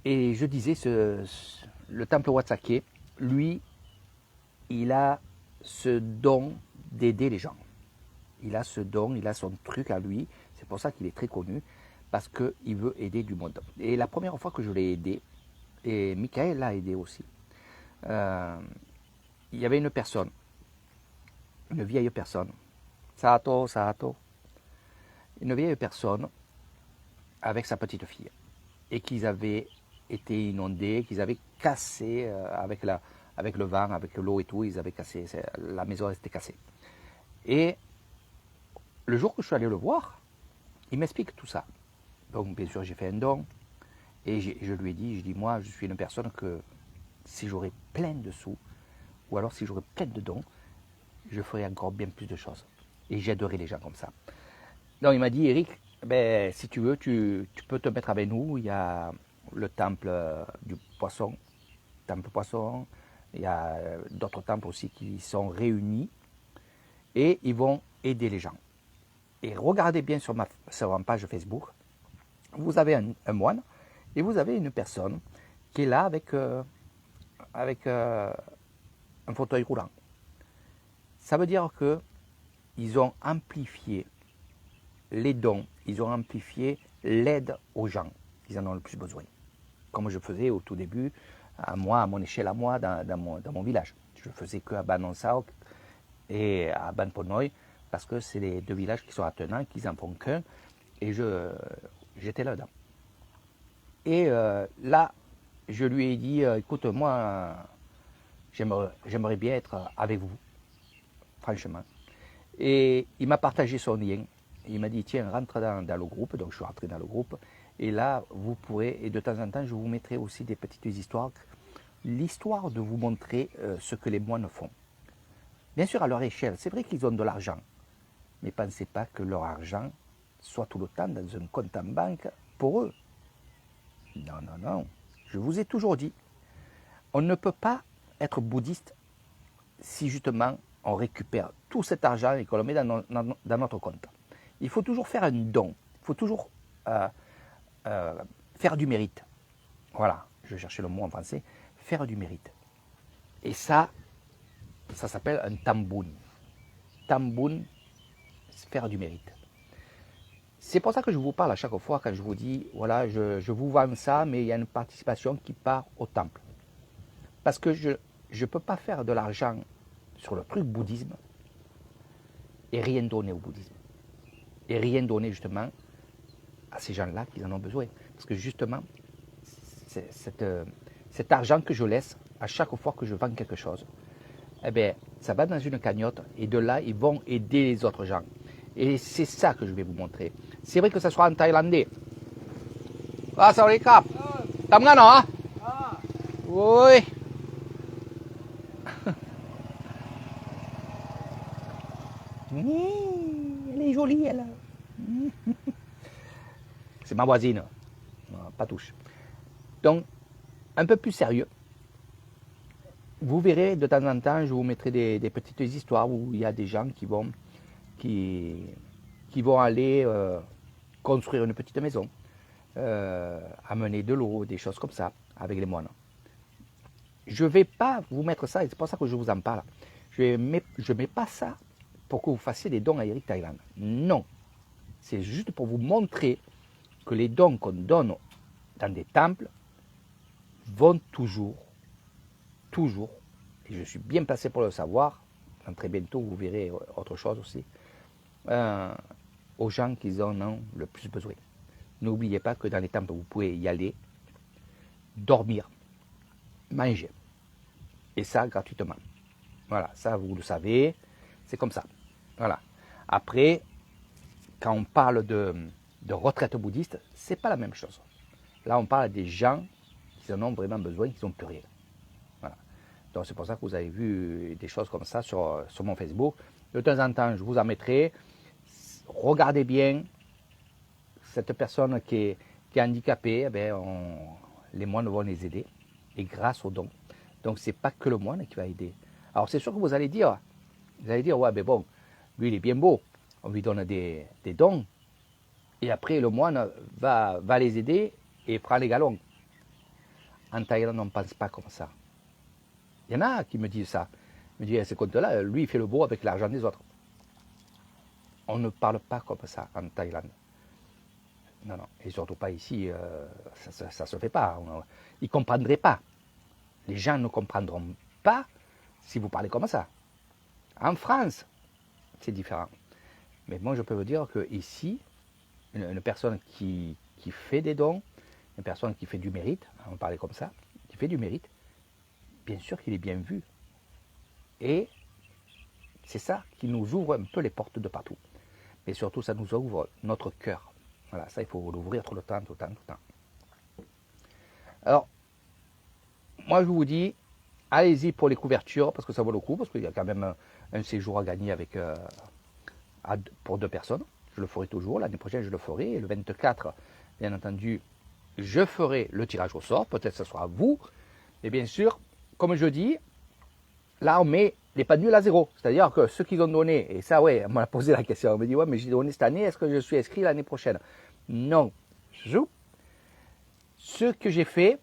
je disais, le temple Watsake, lui, il a ce don d'aider les gens. Il a ce don, il a son truc à lui. C'est pour ça qu'il est très connu, parce qu'il veut aider du monde. Et la première fois que je l'ai aidé, et Michael l'a aidé aussi, il y avait une personne, une vieille personne, Sato, une vieille personne avec sa petite fille, et qu'ils avaient été inondés, qu'ils avaient cassé avec le vent, avec l'eau et tout, ils avaient cassé, la maison était cassée. Et le jour que je suis allé le voir, il m'explique tout ça. Donc bien sûr j'ai fait un don, et je lui ai dit, moi je suis une personne que si j'aurais plein de sous, ou alors si j'aurais plein de dons, je ferais encore bien plus de choses. Et j'aiderais les gens comme ça. Donc il m'a dit, Eric, ben, si tu veux, tu peux te mettre avec nous. Il y a le temple du poisson, temple poisson. Il y a d'autres temples aussi qui sont réunis. Et ils vont aider les gens. Et regardez bien sur ma page Facebook, vous avez un moine et vous avez une personne qui est là avec un fauteuil roulant. Ça veut dire qu'ils ont amplifié les dons, ils ont amplifié l'aide aux gens qui en ont le plus besoin. Comme je faisais au tout début, à mon échelle à moi, dans mon village. Je faisais qu'à Banonsaok et à Banponoy, parce que c'est les deux villages qui sont attenants, qui n'en font qu'un, et j'étais là-dedans. Et là, je lui ai dit, écoute, moi, j'aimerais bien être avec vous, franchement. Et il m'a partagé son lien. Il m'a dit, tiens, rentre dans le groupe. Donc je suis rentré dans le groupe. Et là, vous pourrez, et de temps en temps, je vous mettrai aussi des petites histoires. L'histoire de vous montrer ce que les moines font. Bien sûr, à leur échelle, c'est vrai qu'ils ont de l'argent. Mais pensez pas que leur argent soit tout le temps dans un compte en banque pour eux. Non, non, non. Je vous ai toujours dit, on ne peut pas être bouddhiste si justement on récupère tout cet argent et qu'on le met dans notre compte. Il faut toujours faire un don. Il faut toujours faire du mérite. Voilà, je cherchais le mot en français. Faire du mérite. Et ça s'appelle un tambun. Tambun, faire du mérite. C'est pour ça que je vous parle à chaque fois quand je vous dis, voilà, je vous vends ça, mais il y a une participation qui part au temple. Parce que je ne peux pas faire de l'argent sur le truc bouddhisme et rien donner au bouddhisme. Et rien donner justement à ces gens-là qui en ont besoin. Parce que justement, cet argent que je laisse à chaque fois que je vends quelque chose, eh bien, ça va dans une cagnotte et de là, ils vont aider les autres gens. Et c'est ça que je vais vous montrer. C'est vrai que ça soit en thaïlandais. Ah, ça va les cap. Tamgan, non? Oui. Elle est jolie, elle. C'est ma voisine. Pas touche. Donc, un peu plus sérieux. Vous verrez, de temps en temps, je vous mettrai des petites histoires où il y a des gens qui vont aller construire une petite maison, amener de l'eau, des choses comme ça, avec les moines. Je ne vais pas vous mettre ça, et c'est pour ça que je vous en parle. Je ne mets pas ça pour que vous fassiez des dons à Eric Thailand. Non. C'est juste pour vous montrer que les dons qu'on donne dans des temples vont toujours, et je suis bien placé pour le savoir, très bientôt vous verrez autre chose aussi, aux gens qui en ont le plus besoin. N'oubliez pas que dans les temples, vous pouvez y aller, dormir, manger, et ça gratuitement. Voilà, ça vous le savez, c'est comme ça. Voilà. Après, quand on parle de retraite bouddhiste, c'est pas la même chose. Là, on parle des gens qui en ont vraiment besoin, qui n'ont plus rien. Voilà. Donc c'est pour ça que vous avez vu des choses comme ça sur mon Facebook. De temps en temps, je vous en mettrai. Regardez bien cette personne qui est handicapée. Eh bien, les moines vont les aider, et grâce aux dons. Donc ce n'est pas que le moine qui va aider. Alors c'est sûr que vous allez dire, ouais, mais bon, lui il est bien beau, on lui donne des dons, et après le moine va les aider et prend les galons. En Thaïlande, on ne pense pas comme ça. Il y en a qui me disent ça. Ils me disent, ce compte-là, lui il fait le beau avec l'argent des autres. On ne parle pas comme ça en Thaïlande. Non, non, et surtout pas ici, ça ne se fait pas. Ils ne comprendraient pas. Les gens ne comprendront pas si vous parlez comme ça. En France, c'est différent. Mais moi, je peux vous dire qu'ici, une personne qui fait des dons, une personne qui fait du mérite, on parlait comme ça, qui fait du mérite, bien sûr qu'il est bien vu. Et c'est ça qui nous ouvre un peu les portes de partout. Mais surtout, ça nous ouvre notre cœur. Voilà, ça, il faut l'ouvrir tout le temps. Alors, moi, je vous dis, allez-y pour les couvertures, parce que ça vaut le coup, parce qu'il y a quand même un séjour à gagner avec, pour 2 personnes. Je le ferai toujours, l'année prochaine, je le ferai. Et le 24, bien entendu, je ferai le tirage au sort. Peut-être que ce sera vous. Et bien sûr, comme je dis, là, on met les pendules à 0. C'est-à-dire que ceux qui ont donné, et ça, ouais, on m'a posé la question, on me dit, ouais, mais j'ai donné cette année, est-ce que je suis inscrit l'année prochaine? Non. Ce que j'ai fait,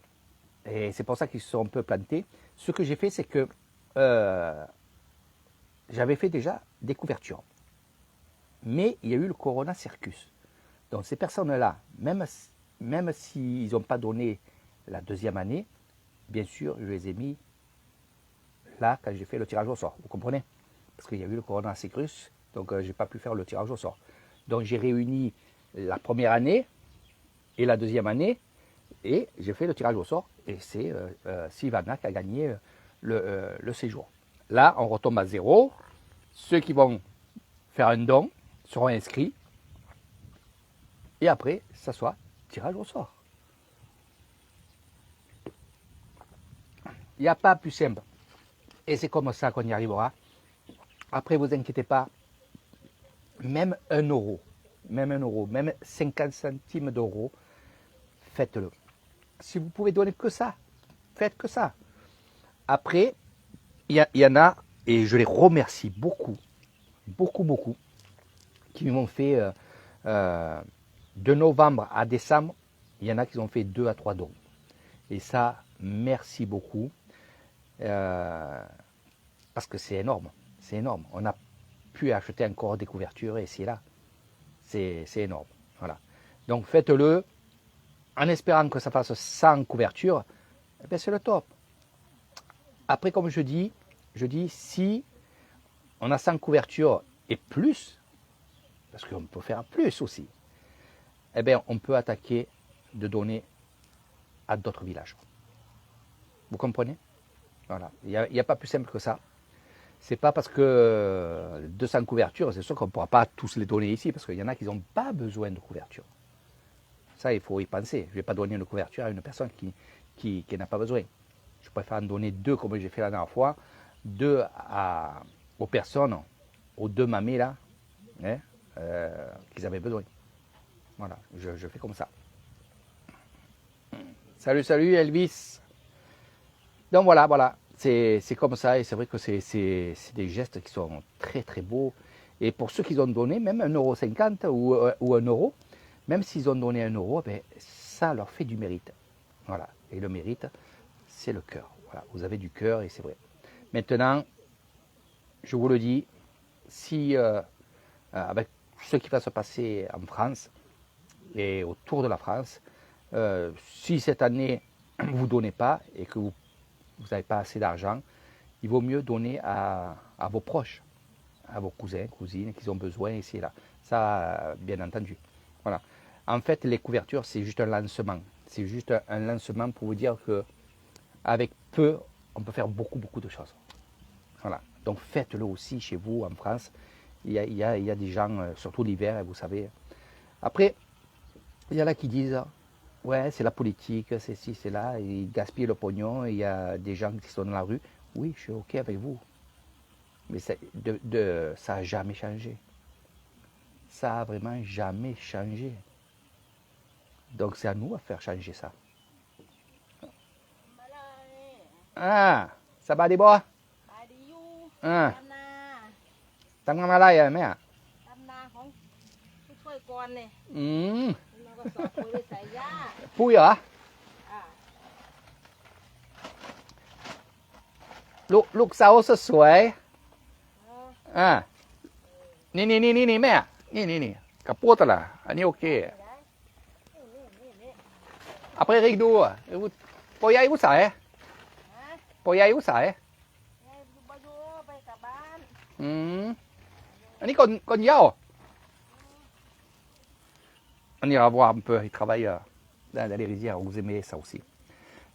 et c'est pour ça qu'ils se sont un peu plantés, ce que j'ai fait, c'est que j'avais fait déjà des couvertures. Mais il y a eu le Corona Circus. Donc ces personnes-là, même s'ils n'ont pas donné la 2e année, bien sûr, je les ai mis là quand j'ai fait le tirage au sort. Vous comprenez? Parce qu'il y a eu le Corona Circus, donc je n'ai pas pu faire le tirage au sort. Donc j'ai réuni la 1re année et la 2e année, et j'ai fait le tirage au sort, et c'est Sylvana qui a gagné le séjour. Là, on retombe à 0. Ceux qui vont faire un don seront inscrits, et après, ça soit tirage au sort. Il n'y a pas plus simple. Et c'est comme ça qu'on y arrivera. Après, vous inquiétez pas, même 1 euro, même 50 centimes d'euros, faites-le. Si vous pouvez donner que ça, faites que ça. Après, il y en a, et je les remercie beaucoup, qui m'ont fait de novembre à décembre, il y en a qui ont fait 2 à 3 dons. Et ça, merci beaucoup, parce que c'est énorme, c'est énorme. On a pu acheter encore des couvertures, et c'est là, c'est énorme. Voilà. Donc faites-le, en espérant que ça fasse 100 couvertures, eh bien c'est le top. Après, comme je dis, si on a 100 couvertures et plus, parce qu'on peut faire plus aussi, eh bien, on peut attaquer de donner à d'autres villages. Vous comprenez? Voilà. Il n'y a pas plus simple que ça. C'est pas parce que 200 couvertures, c'est sûr qu'on ne pourra pas tous les donner ici, parce qu'il y en a qui n'ont pas besoin de couverture. Ça, il faut y penser. Je ne vais pas donner une couverture à une personne qui n'a pas besoin. Je préfère en donner 2, comme j'ai fait la dernière fois, 2 aux personnes, aux 2 mamés là, hein, qu'ils avaient besoin. Voilà, je fais comme ça. Salut Elvis. Donc voilà, c'est comme ça, et c'est vrai que c'est des gestes qui sont très très beaux. Et pour ceux qui ont donné, même 1,50 € ou 1 euro, même s'ils ont donné 1 euro, ben, ça leur fait du mérite. Voilà, et le mérite, c'est le cœur. Voilà, vous avez du cœur, et c'est vrai. Maintenant, je vous le dis, si avec ce qui va se passer en France et autour de la France, si cette année vous ne donnez pas et que vous n'avez pas assez d'argent, il vaut mieux donner à vos proches, à vos cousins, cousines qui ont besoin ici et là. Ça, bien entendu. Voilà. En fait, les couvertures, c'est juste un lancement. C'est juste un lancement pour vous dire que avec peu, on peut faire beaucoup de choses. Voilà. Donc faites-le aussi chez vous en France. Il y a des gens, surtout l'hiver, vous savez. Après, il y en a qui disent, ouais, c'est la politique, c'est ci, c'est là, ils gaspillent le pognon, il y a des gens qui sont dans la rue. Oui, je suis OK avec vous. Mais ça n'a jamais changé. Ça n'a vraiment jamais changé. Donc c'est à nous à faire changer ça. สบายดีบ่ ขายดีอยู่ อ่า ทำนา ทำงานอะไรอ่ะแม่ ทำนาของผู้ช่วยก่อนเนี่ย อืม เราก็สอบปุ๋ยไปใส่หญ้า ปุ้ยเหรอ อ่า ลูกสาวสวย เออ อ่านี่แม่นี่กระปุกตะละอันนี้โอเค ได้นี่ après Ericดูปอยายผู้สาย ฮะ ปอยายผู้สาย ยายบอยู่ไปกลับบ้าน อืมอันนี้คนยาวon ira voir un peu il travaille dans les rizières vous aimez ça aussi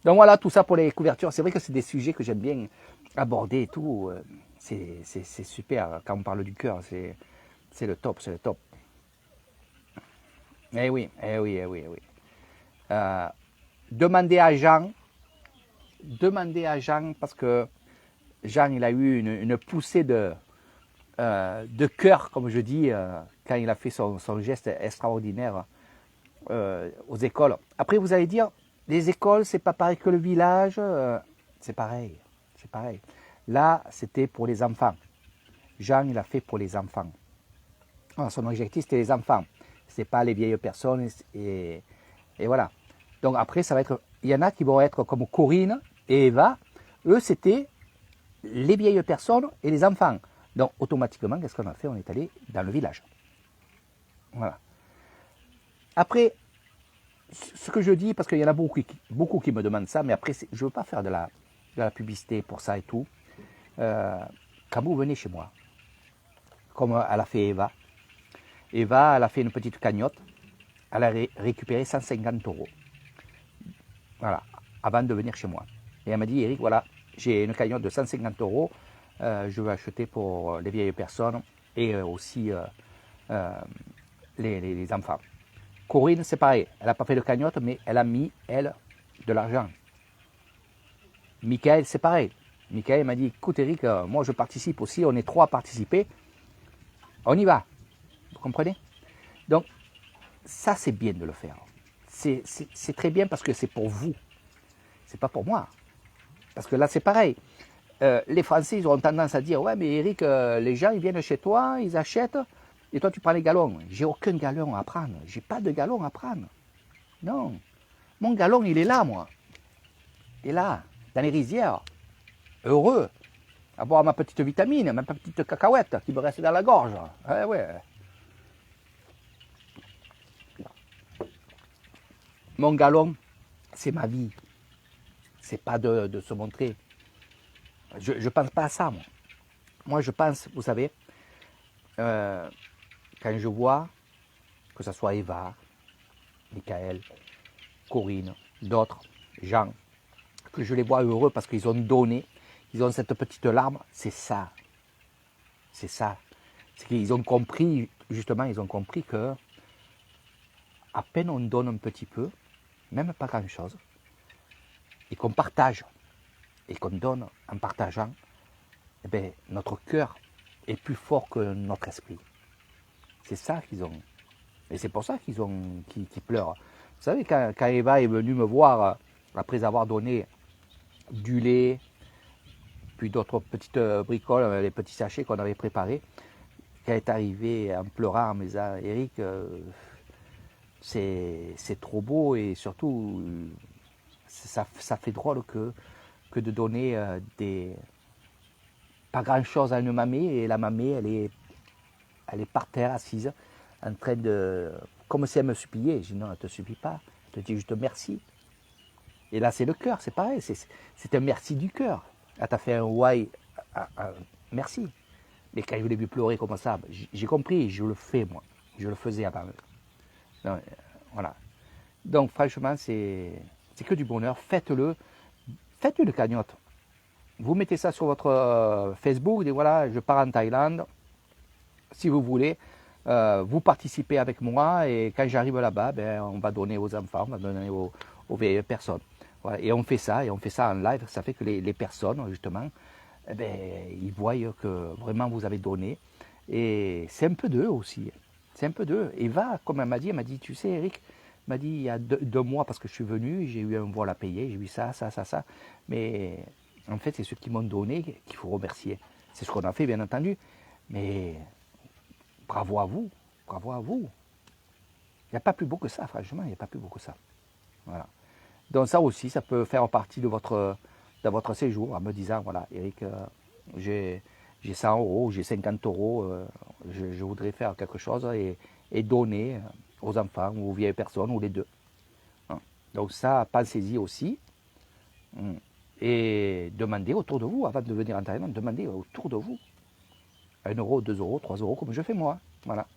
donc voilà tout ça pour les couvertures c'est vrai que c'est des sujets que j'aime bien aborder et tout c'est super quand on parle du cœur c'est le top eh oui demandez à Jean parce que Jean il a eu une poussée de cœur, comme je dis, quand il a fait son geste extraordinaire aux écoles. Après, vous allez dire, les écoles, c'est pas pareil que le village. C'est pareil. Là, c'était pour les enfants. Jean, il a fait pour les enfants. Alors, son objectif, c'était les enfants. C'est pas les vieilles personnes. Et voilà. Donc après, ça va être, il y en a qui vont être comme Corinne et Eva. Eux, c'était les vieilles personnes et les enfants. Donc, automatiquement, qu'est-ce qu'on a fait? On est allé dans le village. Voilà. Après, ce que je dis, parce qu'il y en a beaucoup qui me demandent ça, mais après, je ne veux pas faire de la publicité pour ça et tout. Quand vous venez chez moi, comme elle a fait Eva, elle a fait une petite cagnotte. Elle a récupéré 150 €. Voilà, avant de venir chez moi. Et elle m'a dit, Eric, voilà, j'ai une cagnotte de 150 €. Je veux acheter pour les vieilles personnes et aussi les enfants. Corinne, c'est pareil. Elle n'a pas fait de cagnotte, mais elle a mis, elle, de l'argent. Michael, c'est pareil. Michael m'a dit, écoute Eric, moi je participe aussi, on est 3 à participer. On y va. Vous comprenez? Donc, ça c'est bien de le faire. C'est très bien parce que c'est pour vous. C'est pas pour moi. Parce que là c'est pareil. Les Français, ils auront tendance à dire, ouais, mais Eric, les gens, ils viennent chez toi, ils achètent, et toi, tu prends les galons. J'ai aucun galon à prendre. J'ai pas de galon à prendre. Non. Mon galon, il est là, moi. Il est là, dans les rizières. Heureux. À boire ma petite vitamine, ma petite cacahuète qui me reste dans la gorge. Ouais. Mon galon, c'est ma vie. C'est pas de se montrer. Je ne pense pas à ça, moi. Moi, je pense, vous savez, quand je vois que ce soit Eva, Michael, Corinne, d'autres, Jean, que je les vois heureux parce qu'ils ont donné, ils ont cette petite larme, c'est ça. C'est ça. C'est qu'ils ont compris, justement, ils ont compris que à peine on donne un petit peu, même pas grand-chose, et qu'on partage, et qu'on donne en partageant, eh bien, notre cœur est plus fort que notre esprit. C'est ça qu'ils ont. Et c'est pour ça qu'ils pleurent. Vous savez, quand Eva est venue me voir, après avoir donné du lait, puis d'autres petites bricoles, les petits sachets qu'on avait préparés, quand elle est arrivée en pleurant, en me disant, Eric, c'est trop beau et surtout, ça fait drôle que de donner pas grand-chose à une mamie, et la mamie, elle est par terre, assise, en train de... Comme si elle me suppliait. Je dis non, elle ne te supplie pas, elle te dit juste merci. Et là, c'est le cœur, c'est pareil, c'est un merci du cœur. Elle t'a fait un why, merci. Mais quand je l'ai vu pleurer comme ça, j'ai compris, je le fais moi. Je le faisais avant. Donc, voilà. Donc franchement, c'est que du bonheur. Faites-le. Faites une cagnotte. Vous mettez ça sur votre Facebook, et voilà, je pars en Thaïlande. Si vous voulez, vous participez avec moi, et quand j'arrive là-bas, ben, on va donner aux enfants, on va donner aux vieilles personnes. Voilà. Et on fait ça en live. Ça fait que les personnes, justement, eh ben, ils voient que vraiment vous avez donné. Et c'est un peu d'eux aussi. C'est un peu d'eux. Eva, comme elle m'a dit, tu sais, Eric, m'a dit il y a 2 mois, parce que je suis venu, j'ai eu un vol à payer, j'ai eu ça. Mais En fait, c'est ceux qui m'ont donné qu'il faut remercier. C'est ce qu'on a fait, bien entendu. Mais bravo à vous. Bravo à vous. Il n'y a pas plus beau que ça, franchement, il n'y a pas plus beau que ça. Voilà. Donc ça aussi, ça peut faire partie de votre séjour, en me disant, voilà, Eric, j'ai 100 euros, j'ai 50 euros, je voudrais faire quelque chose et donner aux enfants ou aux vieilles personnes ou les deux. Donc ça, pensez-y aussi. Et demandez autour de vous, avant de venir en Thaïlande, demandez autour de vous. 1 euro, 2 euros, 3 euros, comme je fais moi. Voilà.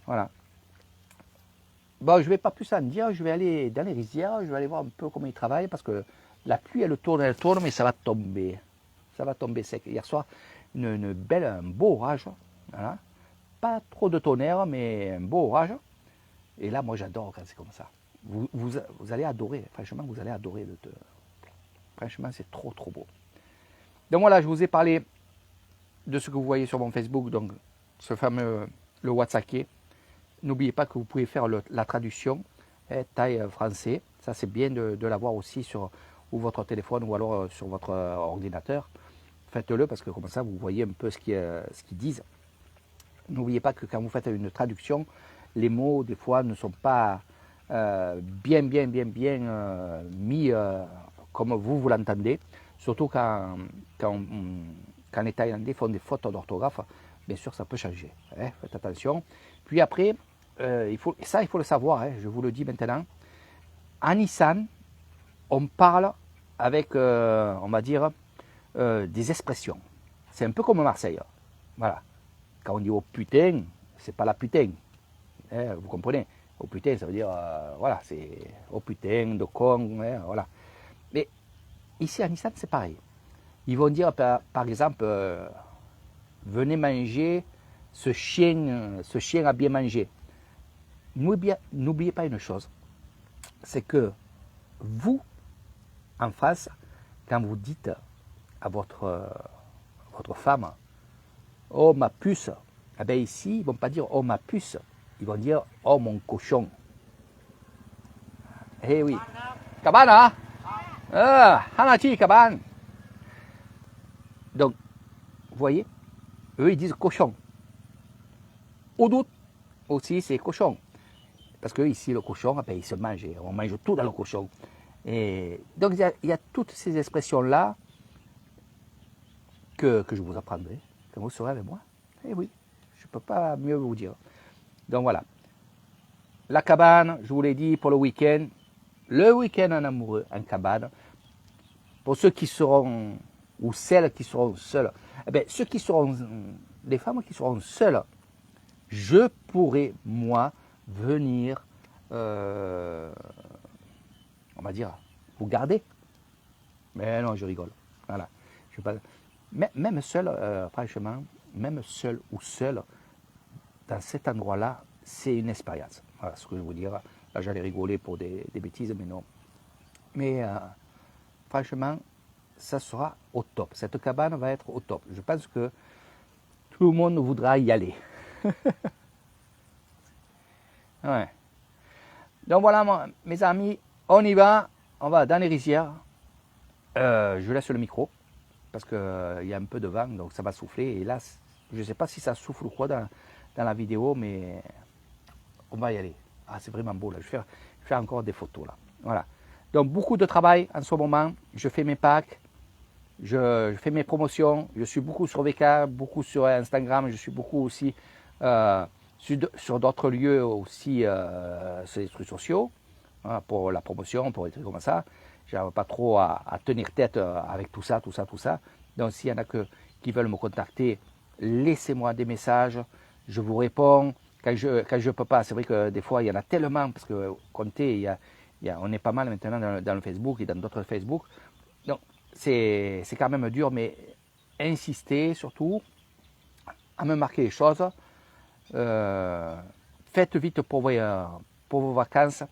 Voilà. Bon, je ne vais pas plus en dire, je vais aller dans les rizières, je vais aller voir un peu comment ils travaillent, parce que la pluie, elle tourne, mais ça va tomber. Ça va tomber sec. Hier soir, un beau orage. Voilà. Pas trop de tonnerre, mais un beau orage. Et là, moi, j'adore quand c'est comme ça. Vous allez adorer, franchement, vous allez adorer. Franchement, c'est trop, trop beau. Donc voilà, je vous ai parlé de ce que vous voyez sur mon Facebook, donc ce fameux, le WhatsApp. N'oubliez pas que vous pouvez faire la traduction thaï français. Ça, c'est bien de l'avoir aussi sur ou votre téléphone ou alors sur votre ordinateur. Faites-le parce que comme ça, vous voyez un peu ce qu'ils disent. N'oubliez pas que quand vous faites une traduction, les mots, des fois, ne sont pas bien mis comme vous l'entendez. Surtout quand les Thaïlandais font des fautes d'orthographe, bien sûr, ça peut changer. Hein, faites attention. Puis après, il faut le savoir, hein, je vous le dis maintenant. En Isan, on parle avec, on va dire, des expressions. C'est un peu comme Marseille. Voilà. Quand on dit oh putain, c'est pas la putain. Hein, vous comprenez? Oh putain, ça veut dire, voilà, c'est oh putain, de con, hein, voilà. Mais ici en Isan, c'est pareil. Ils vont dire, par exemple, venez manger, ce chien a bien mangé. N'oubliez pas une chose, c'est que vous, en France, quand vous dites à votre femme, oh ma puce, eh bien ici, ils ne vont pas dire oh ma puce, ils vont dire oh mon cochon. Eh oui. Cabane, hein? Hanachi, cabane. Donc, vous voyez, eux ils disent cochon. Oudout aussi c'est cochon. Parce que ici le cochon, ben, il se mange, on mange tout dans le cochon. Et donc il y a toutes ces expressions-là que je vous apprendrai quand vous serez avec moi. Eh oui, je ne peux pas mieux vous dire. Donc voilà. La cabane, je vous l'ai dit pour le week-end. Le week-end en amoureux, en cabane. Pour ceux qui seront, ou celles qui seront seules, eh bien, les femmes qui seront seules, je pourrai, moi, venir, on va dire, vous garder. Mais non, je rigole. Voilà. Je pas, même seul, franchement, même seul ou seul, dans cet endroit-là, c'est une expérience. Voilà ce que je veux vous dire. Là, j'allais rigoler pour des bêtises, mais non. Mais franchement, ça sera au top. Cette cabane va être au top. Je pense que tout le monde voudra y aller. Ouais. Donc voilà, mes amis, on y va. On va dans les rizières. Je laisse le micro parce qu'il y a un peu de vent, donc ça va souffler. Et là, je ne sais pas si ça souffle ou quoi dans la vidéo, mais on va y aller. Ah, c'est vraiment beau là. Je vais faire encore des photos là. Voilà. Donc beaucoup de travail en ce moment. Je fais mes packs, je fais mes promotions. Je suis beaucoup sur VK, beaucoup sur Instagram. Je suis beaucoup aussi sur d'autres lieux aussi, sur les trucs sociaux, hein, pour la promotion, pour des trucs comme ça. Je n'avais pas trop à tenir tête avec tout ça. Donc s'il y en a qui veulent me contacter, laissez-moi des messages, je vous réponds. Quand je ne peux pas, c'est vrai que des fois il y en a tellement, parce que comptez, on est pas mal maintenant dans le Facebook et dans d'autres Facebook. Donc c'est quand même dur, mais insistez surtout à me marquer les choses. Faites vite pour vos vacances.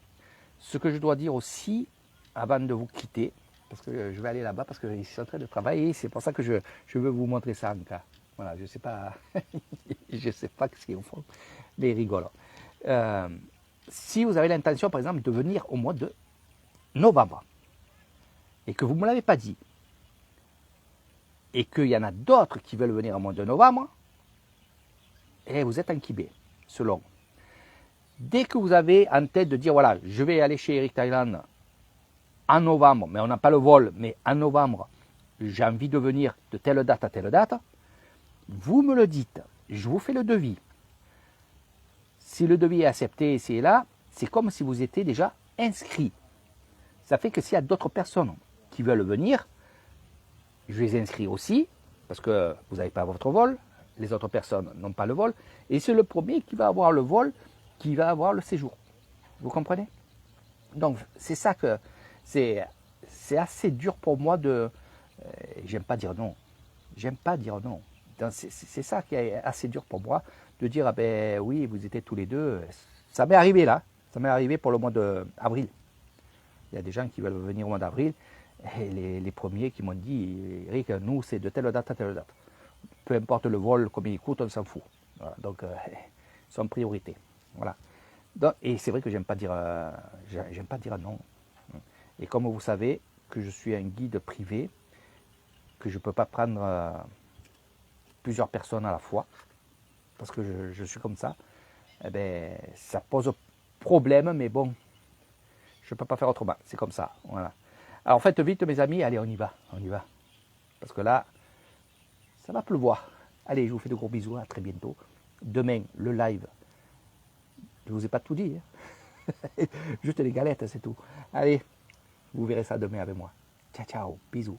Ce que je dois dire aussi, avant de vous quitter, parce que je vais aller là-bas, parce que je suis en train de travailler, c'est pour ça que je veux vous montrer ça en cas. Voilà, je ne sais pas, je sais pas ce qu'ils font, mais rigolo. Si vous avez l'intention, par exemple, de venir au mois de novembre, et que vous ne me l'avez pas dit, et qu'il y en a d'autres qui veulent venir au mois de novembre, et vous êtes inquibé, selon. Dès que vous avez en tête de dire, voilà, je vais aller chez Eric Thailand en novembre, mais on n'a pas le vol, mais en novembre, j'ai envie de venir de telle date à telle date, vous me le dites, je vous fais le devis. Si le devis est accepté, c'est là, c'est comme si vous étiez déjà inscrit. Ça fait que s'il y a d'autres personnes qui veulent venir, je les inscris aussi, parce que vous n'avez pas votre vol, les autres personnes n'ont pas le vol, et c'est le premier qui va avoir le vol, qui va avoir le séjour. Vous comprenez? Donc c'est ça que c'est assez dur pour moi de... j'aime pas dire non. J'aime pas dire non. C'est ça qui est assez dur pour moi, de dire, ah ben oui, vous étiez tous les deux. Ça m'est arrivé là, ça m'est arrivé pour le mois d'avril. Il y a des gens qui veulent venir au mois d'avril, et les premiers qui m'ont dit, Eric, nous c'est de telle date à telle date. Peu importe le vol, combien il coûte, on s'en fout. Voilà, donc, sans priorité. Voilà. Donc, et c'est vrai que j'aime pas dire non. Et comme vous savez que je suis un guide privé, que je ne peux pas prendre plusieurs personnes à la fois, parce que je suis comme ça, eh ben, ça pose problème, mais bon, je ne peux pas faire autrement, c'est comme ça. Voilà. Alors faites vite mes amis, allez on y va. Parce que là, ça va pleuvoir. Allez, je vous fais de gros bisous, à très bientôt. Demain, le live, je ne vous ai pas tout dit, hein. Juste les galettes, c'est tout. Allez, vous verrez ça demain avec moi. Ciao, ciao, bisous.